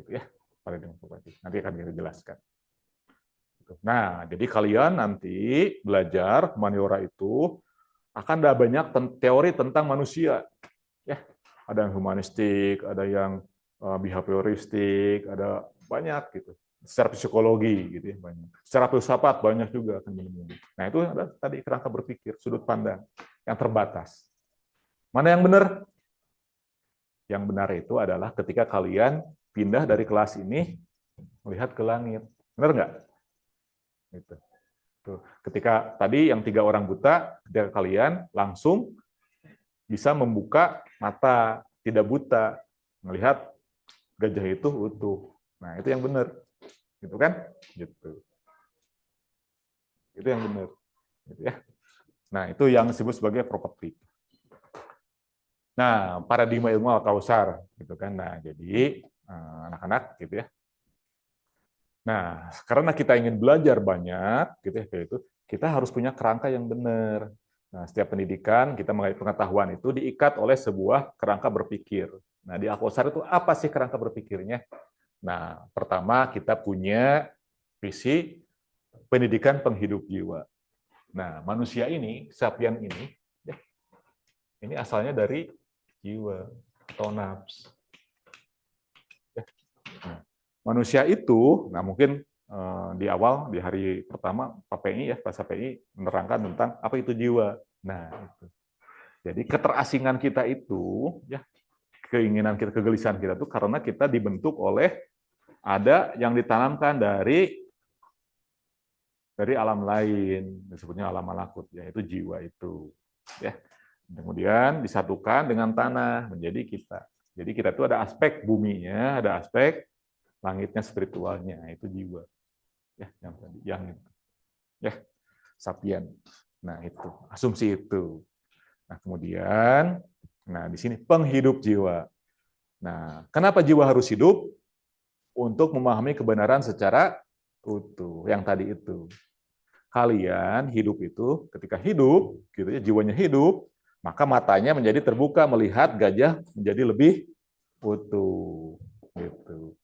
gitu ya. Paradigma profetik. Nanti akan kita jelaskan. Nah jadi kalian nanti belajar humaniora itu akan ada banyak teori tentang manusia. Ya, ada yang humanistik, ada yang behavioristik, ada banyak gitu. Secara psikologi gitu ya banyak. Secara filsafat banyak juga akan menemui. Nah, itu ada tadi kerangka berpikir, sudut pandang yang terbatas. Mana yang benar? Yang benar itu adalah ketika kalian pindah dari kelas ini melihat ke langit. Benar nggak? Gitu. Tuh. Ketika tadi yang 3 orang buta, ketika kalian langsung bisa membuka mata, tidak buta, melihat gajah itu utuh. Nah, itu yang benar. Gitu kan? Gitu. Itu yang benar. Gitu ya. Nah, itu yang disebut sebagai properti. Nah, paradigma ilmu al-kausar gitu kan. Nah, jadi anak-anak gitu ya. Nah, karena kita ingin belajar banyak gitu ya, kayak itu, kita harus punya kerangka yang benar. Nah, setiap pendidikan kita mengenai pengetahuan itu diikat oleh sebuah kerangka berpikir. Nah, di al-kausar itu apa sih kerangka berpikirnya? Nah, pertama kita punya visi pendidikan penghidup jiwa. Nah, manusia ini, sapien ini, ya, ini asalnya dari jiwa atau nafs. Ya. Nah, manusia itu, nah mungkin di awal di hari pertama Pak PI ya, bahasa PI menerangkan tentang apa itu jiwa. Nah, itu. Jadi keterasingan kita itu, ya, keinginan kita, kegelisahan kita itu karena kita dibentuk oleh ada yang ditanamkan dari alam lain, disebutnya alam malakut, yaitu jiwa itu. Ya. Kemudian disatukan dengan tanah menjadi kita. Jadi kita itu ada aspek buminya, ada aspek langitnya, spiritualnya, itu jiwa. Ya, yang tadi, yang itu. Ya, sapien. Nah, itu asumsi itu. Nah, kemudian, nah di sini penghidup jiwa. Nah, kenapa jiwa harus hidup? Untuk memahami kebenaran secara utuh. Yang tadi itu. Kalian hidup itu, ketika hidup, gitu ya, jiwanya hidup, maka matanya menjadi terbuka melihat gajah menjadi lebih utuh. Gitu.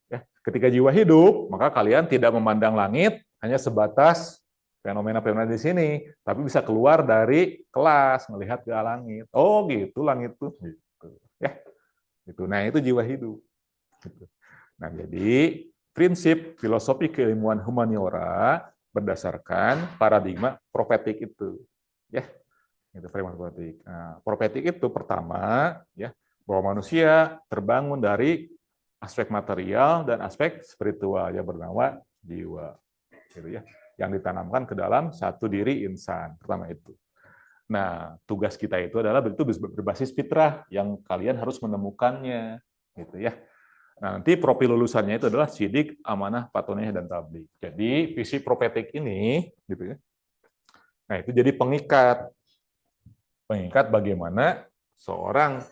Ya, ketika jiwa hidup, maka kalian tidak memandang langit hanya sebatas fenomena-fenomena di sini, tapi bisa keluar dari kelas melihat ke langit. Oh, gitu langit tuh. Gitu. Ya, gitu. Nah, itu jiwa hidup. Gitu. Nah, jadi prinsip filosofi keilmuan humaniora berdasarkan paradigma profetik itu. Ya, itu paradigma profetik. Nah, profetik itu pertama ya, bahwa manusia terbangun dari aspek material dan aspek spiritual yang bernama jiwa. Gitu ya. Yang ditanamkan ke dalam satu diri insan. Pertama itu. Nah, tugas kita itu adalah itu berbasis fitrah yang kalian harus menemukannya, gitu ya. Nah, nanti profil lulusannya itu adalah sidik, amanah, patoneh, dan tabligh. Jadi visi profetik ini, gitu ya. Nah, itu jadi pengikat bagaimana seorang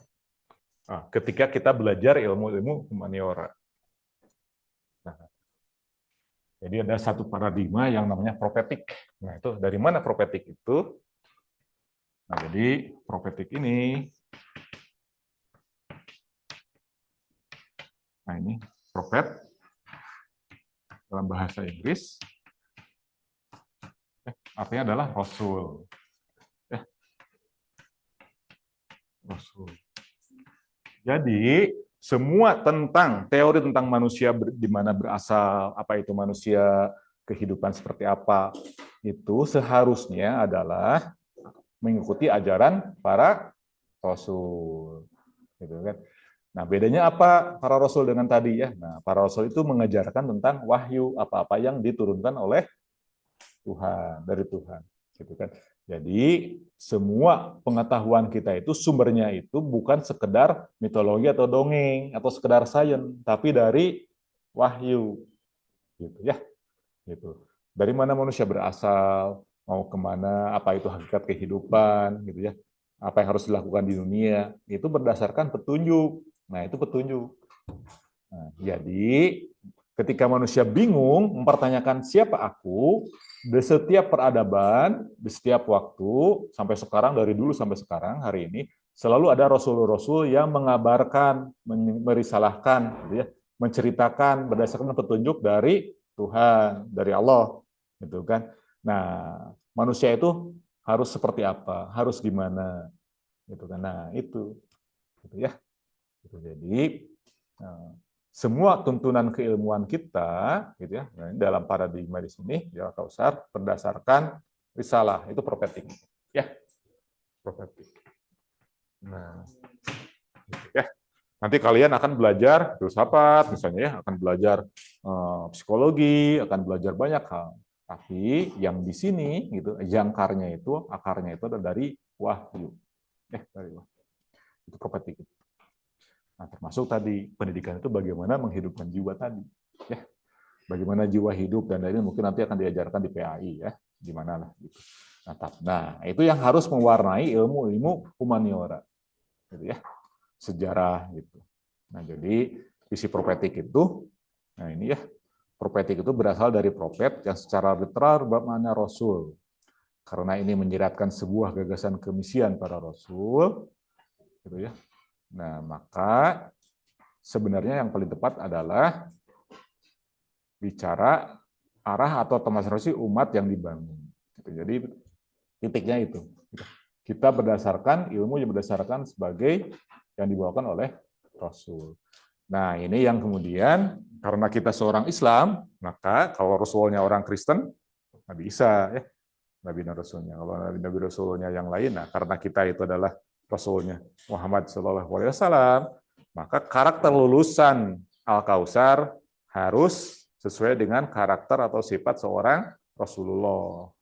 ketika kita belajar ilmu-ilmu humaniora. Nah, jadi ada satu paradigma yang namanya profetik. Nah, itu dari mana profetik itu? Nah, jadi profetik ini, nah ini profet dalam bahasa Inggris artinya adalah rasul. Rasul. Jadi semua tentang teori tentang manusia di mana berasal, apa itu manusia, kehidupan seperti apa, itu seharusnya adalah mengikuti ajaran para rasul. Gitu kan. Nah, bedanya apa para rasul dengan tadi ya? Nah, para rasul itu mengajarkan tentang wahyu, apa-apa yang diturunkan oleh Tuhan, dari Tuhan, gitu kan. Jadi semua pengetahuan kita itu sumbernya itu bukan sekedar mitologi atau dongeng atau sekedar sains, tapi dari wahyu, gitu ya, gitu. Dari mana manusia berasal, mau kemana, apa itu hakikat kehidupan, gitu ya, apa yang harus dilakukan di dunia, itu berdasarkan petunjuk. Nah, itu petunjuk. Nah, jadi ketika manusia bingung mempertanyakan siapa aku, di setiap peradaban, di setiap waktu, sampai sekarang, dari dulu sampai sekarang, hari ini, selalu ada rasul-rasul yang mengabarkan, merisalahkan, gitu ya, menceritakan berdasarkan petunjuk dari Tuhan, dari Allah, gitu kan. Nah, manusia itu harus seperti apa, harus gimana, gitu kan. Nah, itu gitu ya. Gitu. Jadi semua tuntunan keilmuan kita, gitu ya, nah, dalam paradigma di sini di Al-Kautsar berdasarkan risalah, itu profetik, ya, profetik. Nah, gitu ya. Nanti kalian akan belajar filsafat, misalnya ya, akan belajar psikologi, akan belajar banyak hal. Tapi yang di sini, gitu, jangkarnya itu, akarnya itu adalah dari wahyu, dari wahyu. Itu profetik. Nah, termasuk tadi pendidikan itu bagaimana menghidupkan jiwa tadi, ya, bagaimana jiwa hidup dan lain-lain mungkin nanti akan diajarkan di PAI ya, gimana lah gitu. Nah, itu yang harus mewarnai ilmu-ilmu humaniora, gitu ya, sejarah gitu. Nah, jadi visi profetik itu, nah ini ya, profetik itu berasal dari profet yang secara literal bermakna rasul. Karena ini menyiratkan sebuah gagasan kemisian para rasul, gitu ya. Nah, maka sebenarnya yang paling tepat adalah bicara arah atau transformasi umat yang dibangun. Jadi titiknya itu. Kita berdasarkan ilmu yang berdasarkan sebagai yang dibawakan oleh Rasul. Nah, ini yang kemudian karena kita seorang Islam, maka kalau Rasulnya orang Kristen, nggak bisa ya, Nabi dan Rasulnya. Kalau Nabi Rasulnya yang lain, nah karena kita itu adalah Rasulnya Muhammad SAW, maka karakter lulusan Al-Kautsar harus sesuai dengan karakter atau sifat seorang Rasulullah.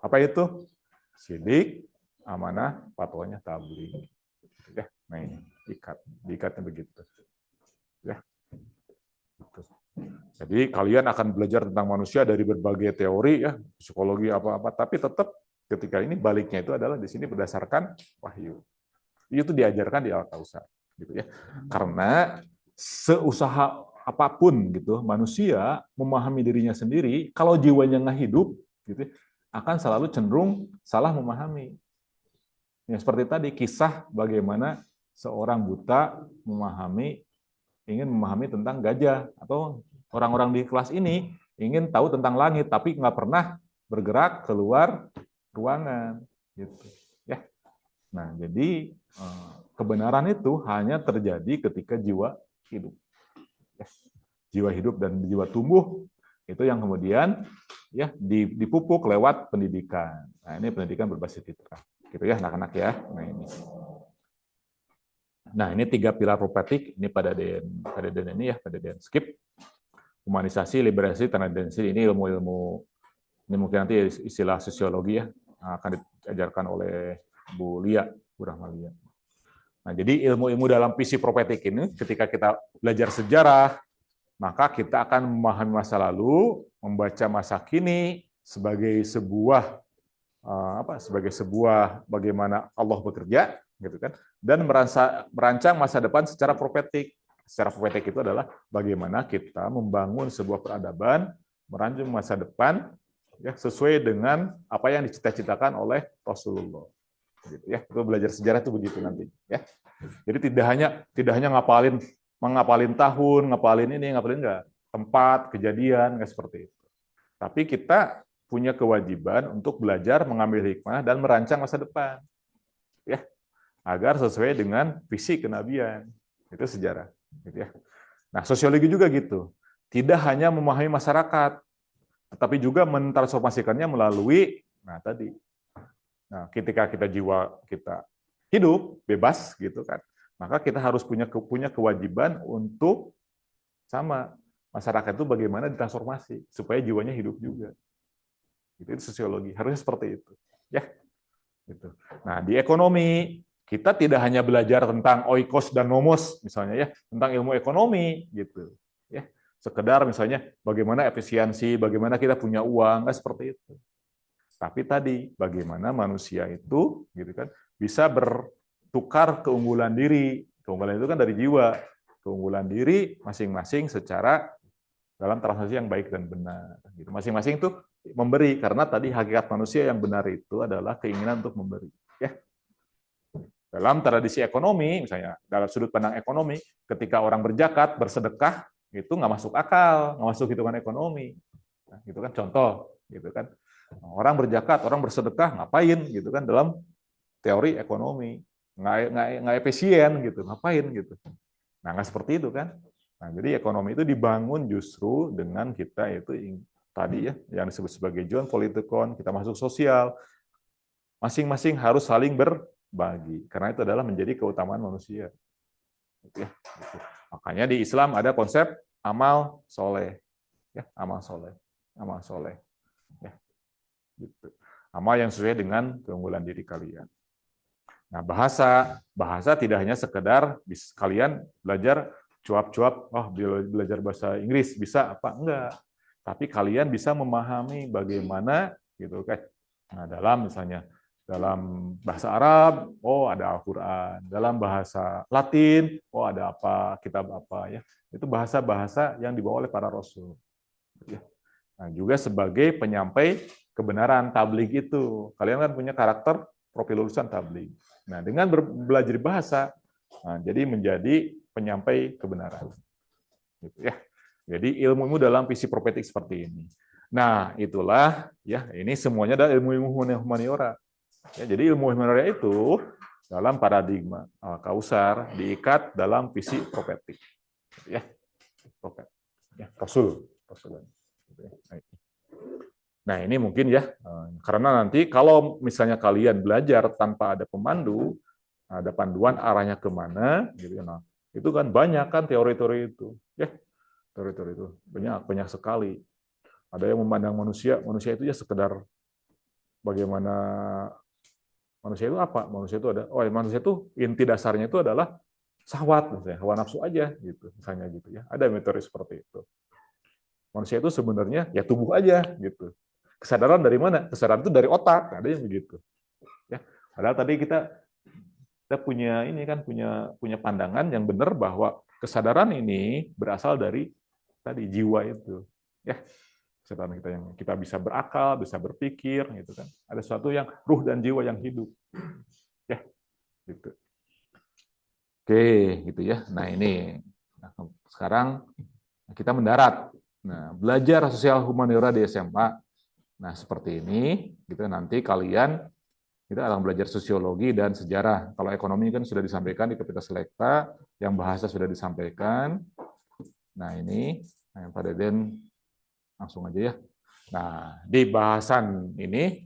Apa itu? Sidik, amanah, fatwanya tabligh. Ya, nah ini diikatnya begitu. Ya. Jadi kalian akan belajar tentang manusia dari berbagai teori ya, psikologi apa-apa, tapi tetap ketika ini baliknya itu adalah di sini berdasarkan wahyu. Itu diajarkan di Al-Kautsar, gitu ya. Karena seusaha apapun gitu, manusia memahami dirinya sendiri, kalau jiwanya nggak hidup, gitu, akan selalu cenderung salah memahami. Ya, seperti tadi kisah bagaimana seorang buta ingin memahami tentang gajah, atau orang-orang di kelas ini ingin tahu tentang langit, tapi nggak pernah bergerak keluar ruangan, gitu. Ya, nah jadi kebenaran itu hanya terjadi ketika jiwa hidup. Ya, jiwa hidup dan jiwa tumbuh itu yang kemudian ya dipupuk lewat pendidikan. Nah ini pendidikan berbasis fitrah, gitu ya anak-anak ya. Nah ini 3 pilar profetik ini pada DN ini ya, pada DN skip. Humanisasi, liberasi, tendensi, ini ilmu-ilmu, ini mungkin nanti istilah sosiologi ya, akan diajarkan oleh Bu Lia, Bu Rahmalia. Nah, jadi ilmu-ilmu dalam visi profetik ini, ketika kita belajar sejarah, maka kita akan memahami masa lalu, membaca masa kini sebagai sebuah bagaimana Allah bekerja, gitu kan, dan merancang masa depan secara profetik. Secara profetik itu adalah bagaimana kita membangun sebuah peradaban, merancang masa depan ya sesuai dengan apa yang dicita-citakan oleh Rasulullah. Gitu ya. Itu belajar sejarah itu begitu nanti ya. Jadi tidak hanya ngapalin tahun, ngapalin enggak, tempat, kejadian, enggak seperti itu. Tapi kita punya kewajiban untuk belajar mengambil hikmah dan merancang masa depan. Ya. Agar sesuai dengan visi kenabian. Itu sejarah. Gitu ya. Nah, sosiologi juga gitu. Tidak hanya memahami masyarakat, tetapi juga mentransformasikannya melalui, ketika jiwa kita hidup bebas gitu kan, maka kita harus punya kewajiban untuk sama masyarakat itu bagaimana ditransformasi supaya jiwanya hidup juga. Itu sosiologi harusnya seperti itu, ya. Gitu. Nah, di ekonomi kita tidak hanya belajar tentang oikos dan nomos misalnya ya, tentang ilmu ekonomi gitu. Ya, sekedar misalnya bagaimana efisiensi, bagaimana kita punya uang, nggak seperti itu. Tapi tadi bagaimana manusia itu gitu kan bisa bertukar keunggulan diri. Keunggulan itu kan dari jiwa. Keunggulan diri masing-masing secara dalam transaksi yang baik dan benar. Gitu. Masing-masing itu memberi karena tadi hakikat manusia yang benar itu adalah keinginan untuk memberi. Ya. Dalam tradisi ekonomi, misalnya dalam sudut pandang ekonomi, ketika orang berzakat, bersedekah, itu nggak masuk akal, nggak masuk hitungan ekonomi. Nah, gitu kan contoh, gitu kan. Orang berzakat, orang bersedekah, ngapain gitu kan dalam teori ekonomi. Nggak efisien gitu, ngapain gitu. Nah, nggak seperti itu kan. Nah, jadi ekonomi itu dibangun justru dengan kita itu tadi ya, yang disebut sebagai John Politikon, kita masuk sosial, masing-masing harus saling berbagi, karena itu adalah menjadi keutamaan manusia. Gitu ya. Makanya di Islam ada konsep amal soleh, ya, amal soleh, ya, gitu. Amal yang sesuai dengan keunggulan diri kalian. Nah, bahasa tidak hanya sekedar kalian belajar cuap-cuap, oh belajar bahasa Inggris bisa apa enggak, tapi kalian bisa memahami bagaimana gitu kan. Nah, misalnya dalam bahasa Arab, oh ada Al-Qur'an, dalam bahasa Latin, oh ada apa, kitab apa ya. Itu bahasa-bahasa yang dibawa oleh para rasul. Ya. Nah, juga sebagai penyampai kebenaran tabligh itu. Kalian kan punya karakter profil lulusan tabligh. Nah, dengan belajar bahasa, nah, jadi menjadi penyampai kebenaran. Gitu ya. Jadi ilmu dalam visi profetik seperti ini. Nah, itulah ya, ini semuanya adalah ilmu-ilmu humaniora. Ya, jadi ilmu humaniora itu dalam paradigma kausar diikat dalam visi profetik. Ya, profet. Ya, rasul. Nah, ini mungkin ya, karena nanti kalau misalnya kalian belajar tanpa ada pemandu, ada panduan arahnya kemana, gitu. Nah, itu kan banyak kan teori-teori itu, ya, teori-teori itu banyak sekali. Ada yang memandang manusia itu ya sekedar bagaimana manusia itu apa? Manusia itu ada, manusia itu inti dasarnya itu adalah syahwat, misalnya hawa nafsu aja, gitu, misalnya gitu ya. Ada teori seperti itu. Manusia itu sebenarnya ya tubuh aja, gitu. Kesadaran dari mana? Kesadaran itu dari otak, ada yang begitu. Ya, padahal tadi kita punya ini kan punya pandangan yang benar bahwa kesadaran ini berasal dari tadi jiwa itu. Ya, kesadaran kita yang kita bisa berakal, bisa berpikir, gitu kan. Ada sesuatu yang ruh dan jiwa yang hidup. Ya, gitu. Oke, gitu ya. Nah ini, sekarang kita mendarat. Nah, belajar sosial humaniora di SMA. Nah, seperti ini, gitu nanti kalian kita akan belajar sosiologi dan sejarah. Kalau ekonomi kan sudah disampaikan di Kapita Selekta, yang bahasa sudah disampaikan. Nah, ini yang Pak Deden langsung aja ya. Nah, di bahasan ini,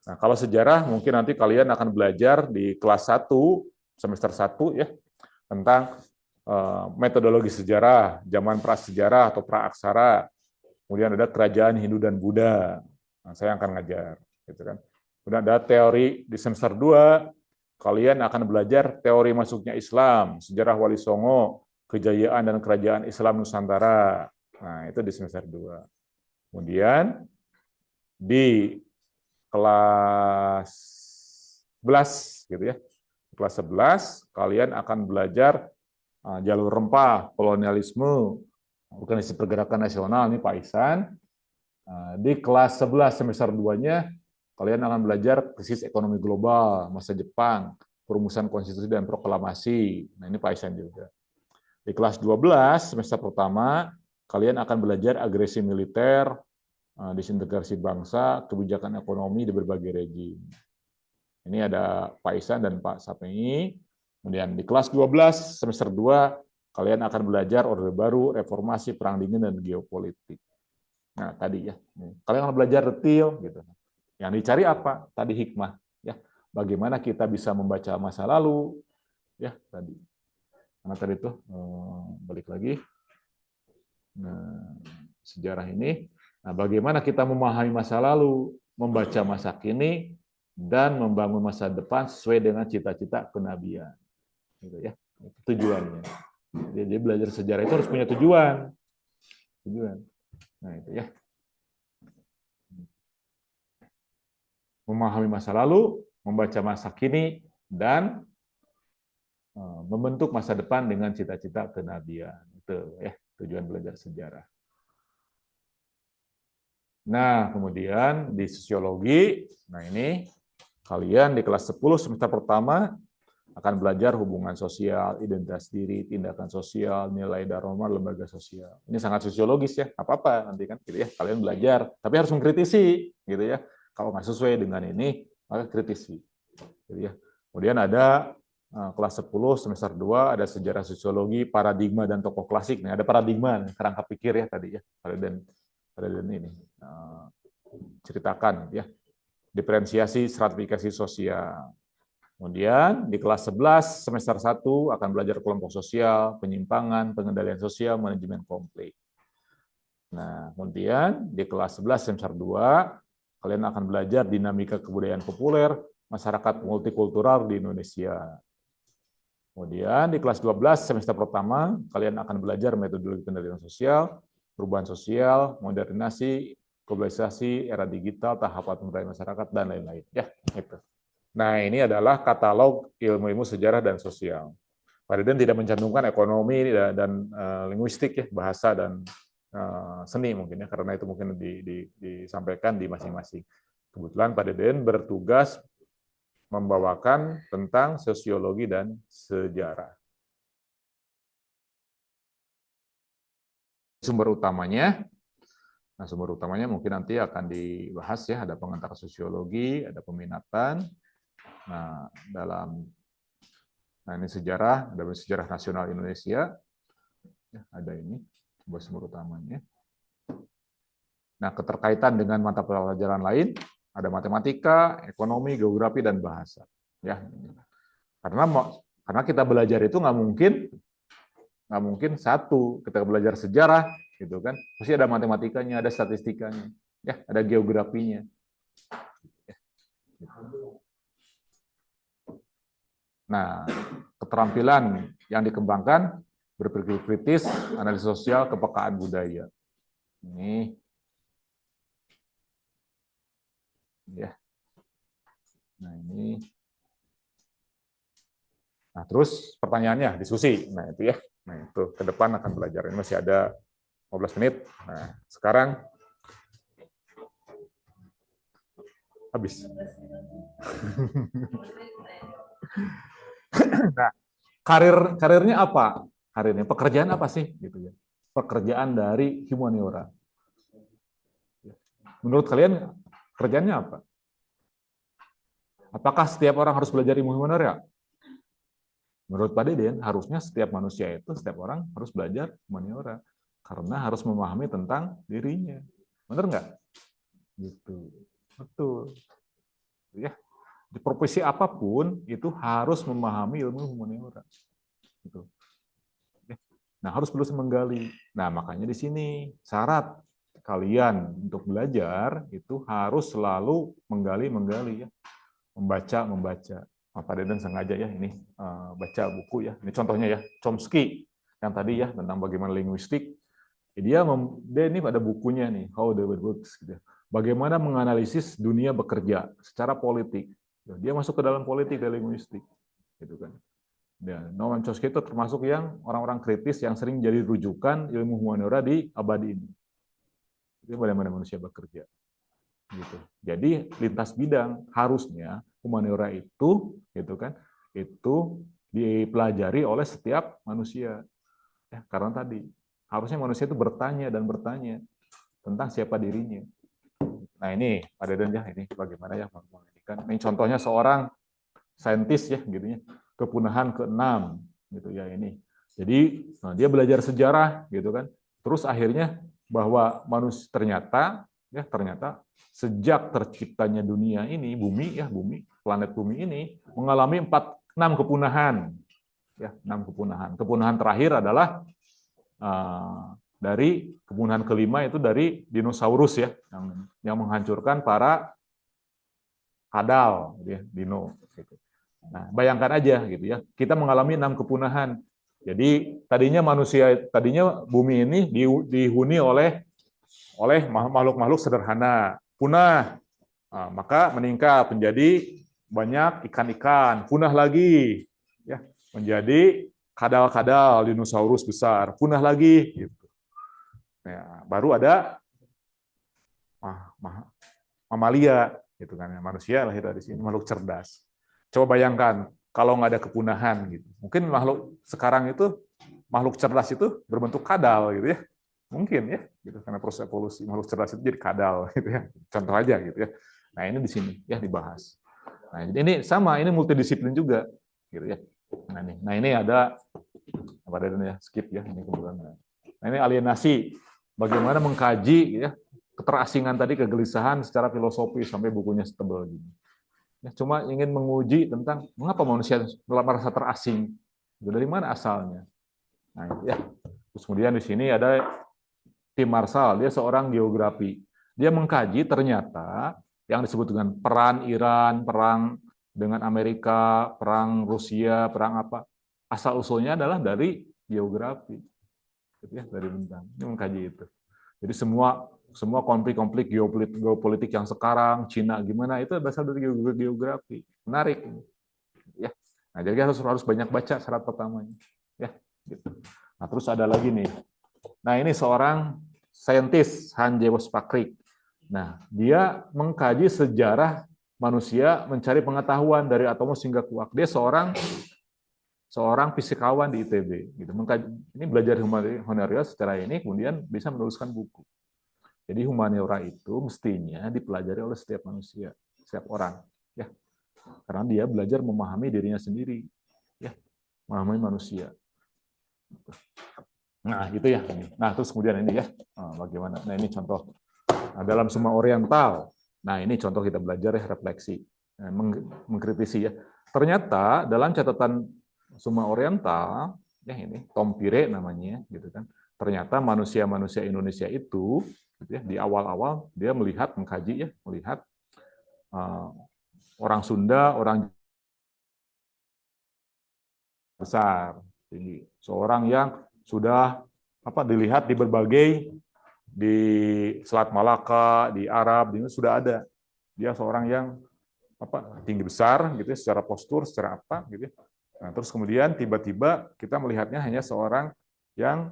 nah kalau sejarah mungkin nanti kalian akan belajar di kelas 1 semester 1 ya tentang metodologi sejarah, zaman prasejarah atau praaksara. Kemudian ada kerajaan Hindu dan Buddha. Nah, saya akan ngajar, gitu kan. Kemudian ada teori di semester 2, kalian akan belajar teori masuknya Islam, sejarah Wali Songo, kejayaan dan kerajaan Islam Nusantara. Nah, itu di semester 2. Kemudian di kelas 11 gitu ya. Kelas 11 kalian akan belajar jalur rempah, kolonialisme, organisasi pergerakan nasional, ini Pak Ihsan. Di kelas 11 semester 2-nya, kalian akan belajar krisis ekonomi global, masa Jepang, perumusan konstitusi dan proklamasi. Nah, ini Pak Ihsan juga. Di kelas 12 semester pertama, kalian akan belajar agresi militer, disintegrasi bangsa, kebijakan ekonomi di berbagai rejim. Ini ada Pak Ihsan dan Pak Sapei. Kemudian di kelas 12 semester 2, kalian akan belajar Orde Baru, reformasi, perang dingin, dan geopolitik. Nah, tadi ya. Kalian akan belajar detail gitu. Yang dicari apa? Tadi hikmah, ya. Bagaimana kita bisa membaca masa lalu, ya, tadi. Karena tadi itu balik lagi. Nah, sejarah ini, nah, bagaimana kita memahami masa lalu, membaca masa kini, dan membangun masa depan sesuai dengan cita-cita kenabian. Gitu ya. Itu tujuannya. Jadi belajar sejarah itu harus punya tujuan. Nah, itu ya. Memahami masa lalu, membaca masa kini, dan membentuk masa depan dengan cita-cita kenabian. Itu ya, tujuan belajar sejarah. Nah, kemudian di sosiologi, nah ini kalian di kelas 10 semester pertama akan belajar hubungan sosial, identitas diri, tindakan sosial, nilai dan norma lembaga sosial. Ini sangat sosiologis ya, apa-apa nanti kan gitu ya, kalian belajar, tapi harus mengkritisi gitu ya. Kalau nggak sesuai dengan ini, maka kritisi. Jadi ya. Kemudian ada kelas 10 semester 2 ada sejarah sosiologi, paradigma dan tokoh klasik. Nah, ada paradigma, kerangka pikir ya tadi ya. Paradigma ini ceritakan ya. Diferensiasi stratifikasi sosial. Kemudian di kelas 11 semester 1 akan belajar kelompok sosial, penyimpangan, pengendalian sosial, manajemen konflik. Nah, kemudian di kelas 11 semester 2 kalian akan belajar dinamika kebudayaan populer, masyarakat multikultural di Indonesia. Kemudian di kelas 12 semester pertama kalian akan belajar metodologi pendidikan sosial, perubahan sosial, modernisasi, globalisasi, era digital, tahapan pemberdayaan masyarakat dan lain-lain. Ya, itu. Nah, ini adalah katalog ilmu-ilmu sejarah dan sosial. Pak Deden tidak mencantumkan ekonomi dan linguistik ya, bahasa dan seni mungkin ya, karena itu mungkin disampaikan di masing-masing. Kebetulan Pak Deden bertugas membawakan tentang sosiologi dan sejarah. Sumber utamanya, sumber utamanya mungkin nanti akan dibahas ya, ada pengantar sosiologi, ada peminatan. Nah, ini sejarah, ada sejarah nasional Indonesia, ya, ada ini sumber utamanya. Nah, keterkaitan dengan mata pelajaran lain, ada matematika, ekonomi, geografi, dan bahasa. Ya, karena kita belajar itu nggak mungkin satu. Kita belajar sejarah, gitu kan, pasti ada matematikanya, ada statistikanya, ya, ada geografinya. Nah, keterampilan yang dikembangkan berpikir kritis, analisis sosial, kepekaan budaya. Ini ya. Nah, ini. Nah, terus pertanyaannya diskusi. Nah, itu ya. Nah, itu ke depan akan belajar. Ini masih ada 15 menit. Nah, sekarang habis. Nah, karirnya apa? Karirnya pekerjaan apa sih gitu ya? Pekerjaan dari humaniora. Menurut kalian kerjanya apa? Apakah setiap orang harus belajar ilmu humaniora? Menurut Pak Deden, harusnya setiap manusia itu, setiap orang harus belajar humaniora karena harus memahami tentang dirinya. Benar nggak? Gitu. Betul. Ya. Di profesi apapun itu harus memahami ilmu humaniora. Gitu. Nah, harus terus menggali. Nah, makanya di sini syarat kalian untuk belajar itu harus selalu menggali ya. Membaca. Pak Deden sengaja ya ini baca buku ya. Ini contohnya ya, Chomsky yang tadi ya tentang bagaimana linguistik. Dia ini ada bukunya nih, How the World Works gitu. Bagaimana menganalisis dunia bekerja secara politik. Dia masuk ke dalam politik dan linguistik, gitu kan. Ya, Noam Chomsky itu termasuk yang orang-orang kritis yang sering jadi rujukan ilmu humaniora di abad ini. Itu bagaimana manusia bekerja. Gitu. Jadi lintas bidang harusnya humaniora itu, gitu kan, itu dipelajari oleh setiap manusia. Ya, karena tadi harusnya manusia itu bertanya tentang siapa dirinya. Nah ini Pak Deden ya, ini bagaimana ya mengindikan. Ini contohnya seorang saintis ya, gitu ya, kepunahan ke-6 gitu ya ini. Jadi dia belajar sejarah gitu kan. Terus akhirnya bahwa manusia ternyata sejak terciptanya dunia ini, bumi, planet bumi ini mengalami 6 kepunahan. Ya, 6 kepunahan. Kepunahan terakhir adalah dari kepunahan kelima itu dari dinosaurus ya, yang menghancurkan para kadal, gitu ya, dino. Gitu. Nah, bayangkan aja gitu ya, kita mengalami 6 kepunahan. Jadi tadinya bumi ini dihuni oleh makhluk-makhluk sederhana, punah, maka meningkat menjadi banyak ikan-ikan, punah lagi, ya, menjadi kadal-kadal, dinosaurus besar, punah lagi, gitu. Ya, baru ada mamalia, gitu kan, manusia lahir dari sini, makhluk cerdas. Coba bayangkan kalau nggak ada kepunahan, gitu, mungkin makhluk sekarang itu makhluk cerdas itu berbentuk kadal, gitu ya. Mungkin ya, gitu, karena proses evolusi makhluk cerdas itu jadi kadal, gitu ya. Contoh aja gitu ya. Nah, ini di sini ya dibahas. Nah, jadi ini sama, ini multidisiplin juga, gitu ya. Nah ini ada apa ada ya, skip ya ini kebetulan. Nah, ini alienasi, bagaimana mengkaji ya keterasingan tadi, kegelisahan secara filosofi sampai bukunya setebal gini. Ya, cuma ingin menguji tentang mengapa manusia merasa terasing, dari mana asalnya. Nah, ya. Terus kemudian di sini ada Tim Marshall, dia seorang geografi. Dia mengkaji ternyata yang disebut dengan peran Iran, perang dengan Amerika, perang Rusia, perang apa, asal-usulnya adalah dari geografi. Gitu ya, dari bentang. Ini mengkaji itu. Jadi semua konflik-konflik geopolitik yang sekarang, Cina gimana, itu berasal dari geografi. Menarik. Ya. Nah, jadi harus banyak baca syarat pertamanya. Ya, gitu. Nah, terus ada lagi nih. Nah, ini seorang saintis, Han Jaewos Pakrik. Nah, dia mengkaji sejarah manusia mencari pengetahuan dari atomus hingga kuak. Dia seorang fisikawan di ITB. Gitu. Ini belajar humaniora secara ini, kemudian bisa menuliskan buku. Jadi humaniora itu mestinya dipelajari oleh setiap manusia, setiap orang. Ya, karena dia belajar memahami dirinya sendiri. Ya, memahami manusia. Nah, gitu ya. Nah, terus kemudian ini ya, bagaimana? Nah, ini contoh. Nah, dalam Summa Oriental, nah ini contoh kita belajar ya, refleksi, mengkritisi ya. Ternyata dalam catatan Summa Oriental, ya ini Tom Pire namanya, gitu kan. Ternyata manusia-manusia Indonesia itu, gitu ya, di awal-awal dia mengkaji ya, melihat orang Sunda, orang besar, tinggi, seorang yang sudah dilihat di berbagai di Selat Malaka, di Arab, ini sudah ada. Dia seorang yang tinggi besar gitu ya, secara postur, secara apa gitu ya. Nah, terus kemudian tiba-tiba kita melihatnya hanya seorang yang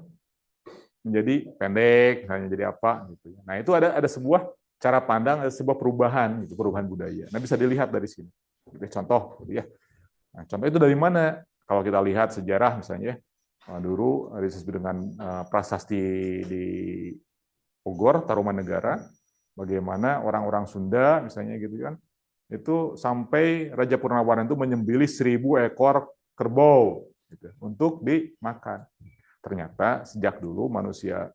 menjadi pendek, misalnya jadi apa gitu ya. Nah, itu ada sebuah cara pandang, ada sebuah perubahan gitu, perubahan budaya. Nah, bisa dilihat dari sini. Gitu, contoh gitu ya. Nah, contoh itu dari mana? Kalau kita lihat sejarah misalnya dulu disebut dengan prasasti di Bogor, Tarumanegara, bagaimana orang-orang Sunda misalnya gitu kan, itu sampai Raja Purnawarman itu menyembelih 1.000 ekor kerbau gitu, untuk dimakan. Ternyata sejak dulu manusia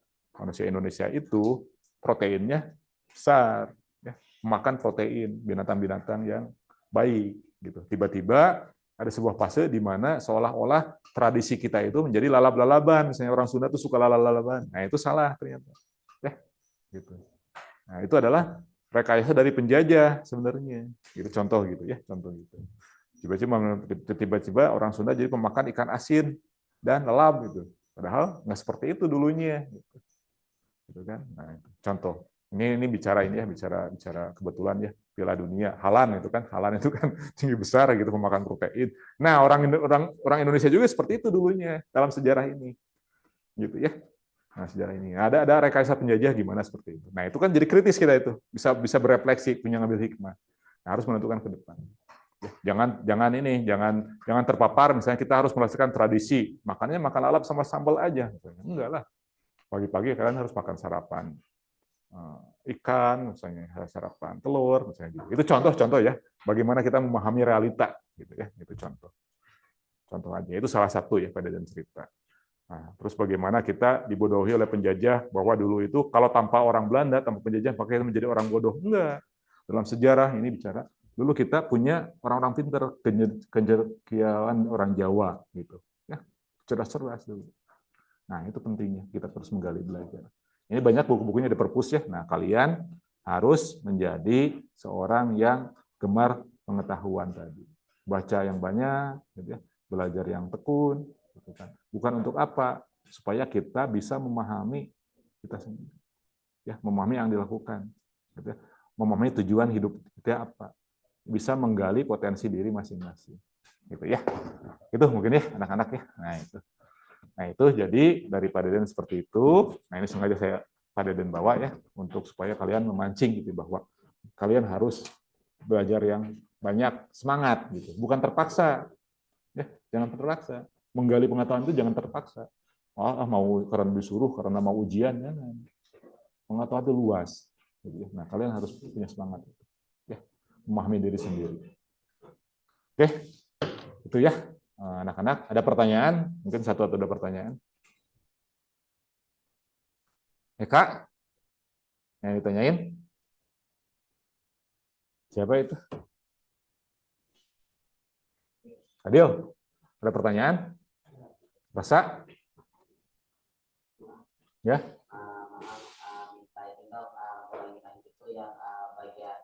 Indonesia itu proteinnya besar, ya, makan protein binatang-binatang yang baik gitu. Tiba-tiba ada sebuah fase di mana seolah-olah tradisi kita itu menjadi lalab-lalaban, misalnya orang Sunda itu suka lalab-lalaban. Nah, itu salah ternyata. Ya, gitu. Nah, itu adalah rekayasa dari penjajah sebenarnya. Gitu contoh gitu ya, contoh gitu. Tiba-tiba orang Sunda jadi pemakan ikan asin dan lalap gitu. Padahal nggak seperti itu dulunya. Gitu kan? Nah, itu contoh. Ini bicara ini ya, bicara kebetulan ya, Piala Dunia. Halan itu kan tinggi besar gitu, pemakan protein. Nah, orang Indonesia juga seperti itu dulunya dalam sejarah ini. Gitu ya. Nah, sejarah ini ada rekayasa penjajah gimana seperti itu. Nah, itu kan jadi kritis kita itu, bisa berefleksi, punya ngambil hikmah. Nah, harus menentukan ke depan. Jangan terpapar misalnya kita harus melestarikan tradisi, makannya makan lalap sama sambal aja misalnya. Enggak lah. Pagi-pagi kalian harus makan sarapan ikan misalnya, sarapan telur misalnya gitu. Itu contoh-contoh ya, bagaimana kita memahami realita gitu ya, itu contoh. Contoh aja, itu salah satu ya pada dan cerita. Nah, terus bagaimana kita dibodohi oleh penjajah, bahwa dulu itu kalau tanpa orang Belanda, tanpa penjajah, pakai menjadi orang bodoh. Enggak. Dalam sejarah ini bicara, dulu kita punya orang-orang pintar, kecerdasan orang Jawa gitu. Ya, cerdas-cerdas dulu. Nah, itu pentingnya kita terus menggali belajar. Ini banyak buku-bukunya di perpus ya. Nah, kalian harus menjadi seorang yang gemar pengetahuan tadi. Baca yang banyak, gitu ya. Belajar yang tekun, gitu kan. Bukan untuk apa? Supaya kita bisa memahami kita sendiri. Ya, memahami yang dilakukan. Gitu ya. Memahami tujuan hidup kita apa. Bisa menggali potensi diri masing-masing. Gitu ya. Itu mungkin ya anak-anak ya. Nah, itu. Nah, itu jadi dari Pak Deden seperti itu. Nah, ini sengaja saya Pak Deden bawa ya, untuk supaya kalian memancing gitu, bahwa kalian harus belajar yang banyak, semangat gitu. Bukan terpaksa. Ya, jangan terpaksa. Menggali pengetahuan itu jangan terpaksa. Mau karena disuruh, karena mau ujian, jangan. Pengetahuan itu luas. Gitu ya. Nah, kalian harus punya semangat. Ya. memahami diri sendiri. Oke, itu ya anak-anak. Ada pertanyaan? Mungkin satu atau dua pertanyaan. Kak, yang ditanyain? Siapa itu? Adil, ada pertanyaan? Rasa? Ya? Minta itu dok, bagian itu yang bagian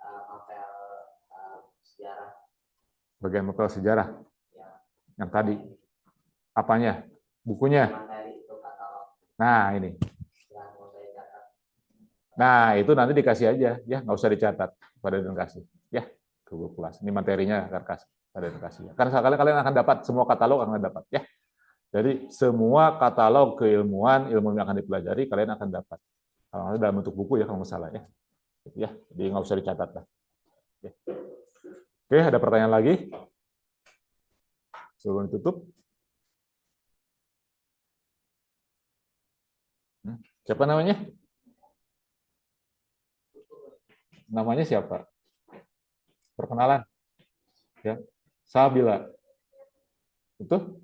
novel sejarah. Bagian novel sejarah? Ya. Yang tadi? Apanya? Bukunya? Materi itu katalog. Nah, ini. Yang mau saya catat. Nah, itu nanti dikasih aja, ya, nggak usah dicatat pada dan kasih, ya, ke Google Kelas. Ini materinya akan kasih pada dan kasih. Karena kalian akan dapat semua katalog akan dapat, ya. Jadi semua katalog keilmuan, ilmu yang akan dipelajari kalian akan dapat. Kalau dalam bentuk buku ya kalau nggak salah ya. Ya, jadi nggak usah dicatat lah. Ya. Oke, ada pertanyaan lagi? Sebelum ditutup. Siapa namanya? Namanya siapa? Perkenalan. Ya. Sabila. Itu?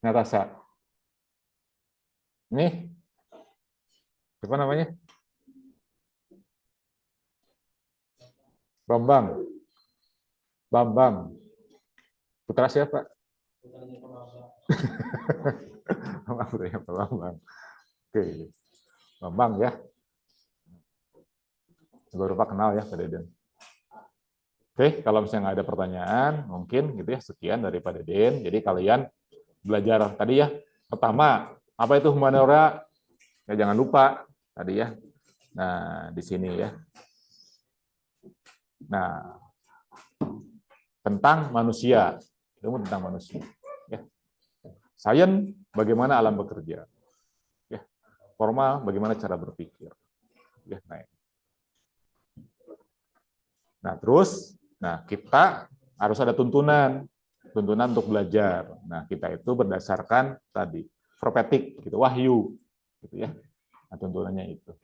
Natasha. Ini? Siapa namanya? Bambang. Bambang. Putra siapa? Putranya Pak Bambang. Oke. Bambang ya. Baru Pak kenal ya Pak Deden. Oke, kalau misalnya nggak ada pertanyaan, mungkin gitu ya, sekian dari Pak Deden. Jadi kalian belajar tadi ya, pertama, apa itu humaniora? Ya jangan lupa tadi ya. Nah, di sini ya. Nah, tentang manusia, ilmu tentang manusia. Ya. Sains, bagaimana alam bekerja. Ya. Formal, bagaimana cara berpikir. Ya, nah, terus, kita harus ada tuntunan untuk belajar. Nah, kita itu berdasarkan tadi profetik, gitu, wahyu, gitu ya. Nah, tuntunannya itu.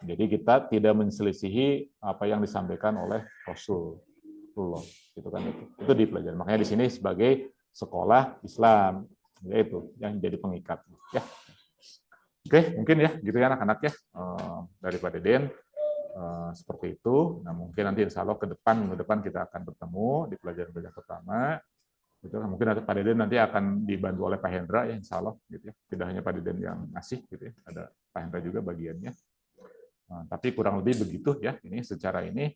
Jadi kita tidak menselisihi apa yang disampaikan oleh Rasulullah, gitu kan itu. Itu dipelajari. Makanya di sini sebagai sekolah Islam, yaitu yang jadi pengikat, ya. Oke, mungkin ya, gitu ya anak-anak ya, daripada Deden. Seperti itu. Nah, mungkin nanti insya Allah ke depan kita akan bertemu di pelajaran-pelajaran pertama. Gitu. Mungkin Pak Deden nanti akan dibantu oleh Pak Hendra ya, insya Allah. Gitu ya. Tidak hanya Pak Deden yang ngasih, gitu ya. Ada Pak Hendra juga bagiannya. Tapi kurang lebih begitu ya. Ini secara ini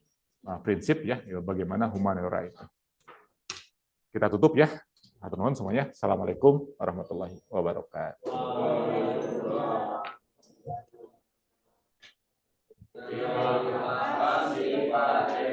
prinsip ya, bagaimana humaniora itu. Kita tutup ya. Hatur nuhun semuanya. Assalamualaikum warahmatullahi wabarakatuh. Terima kasih Pak.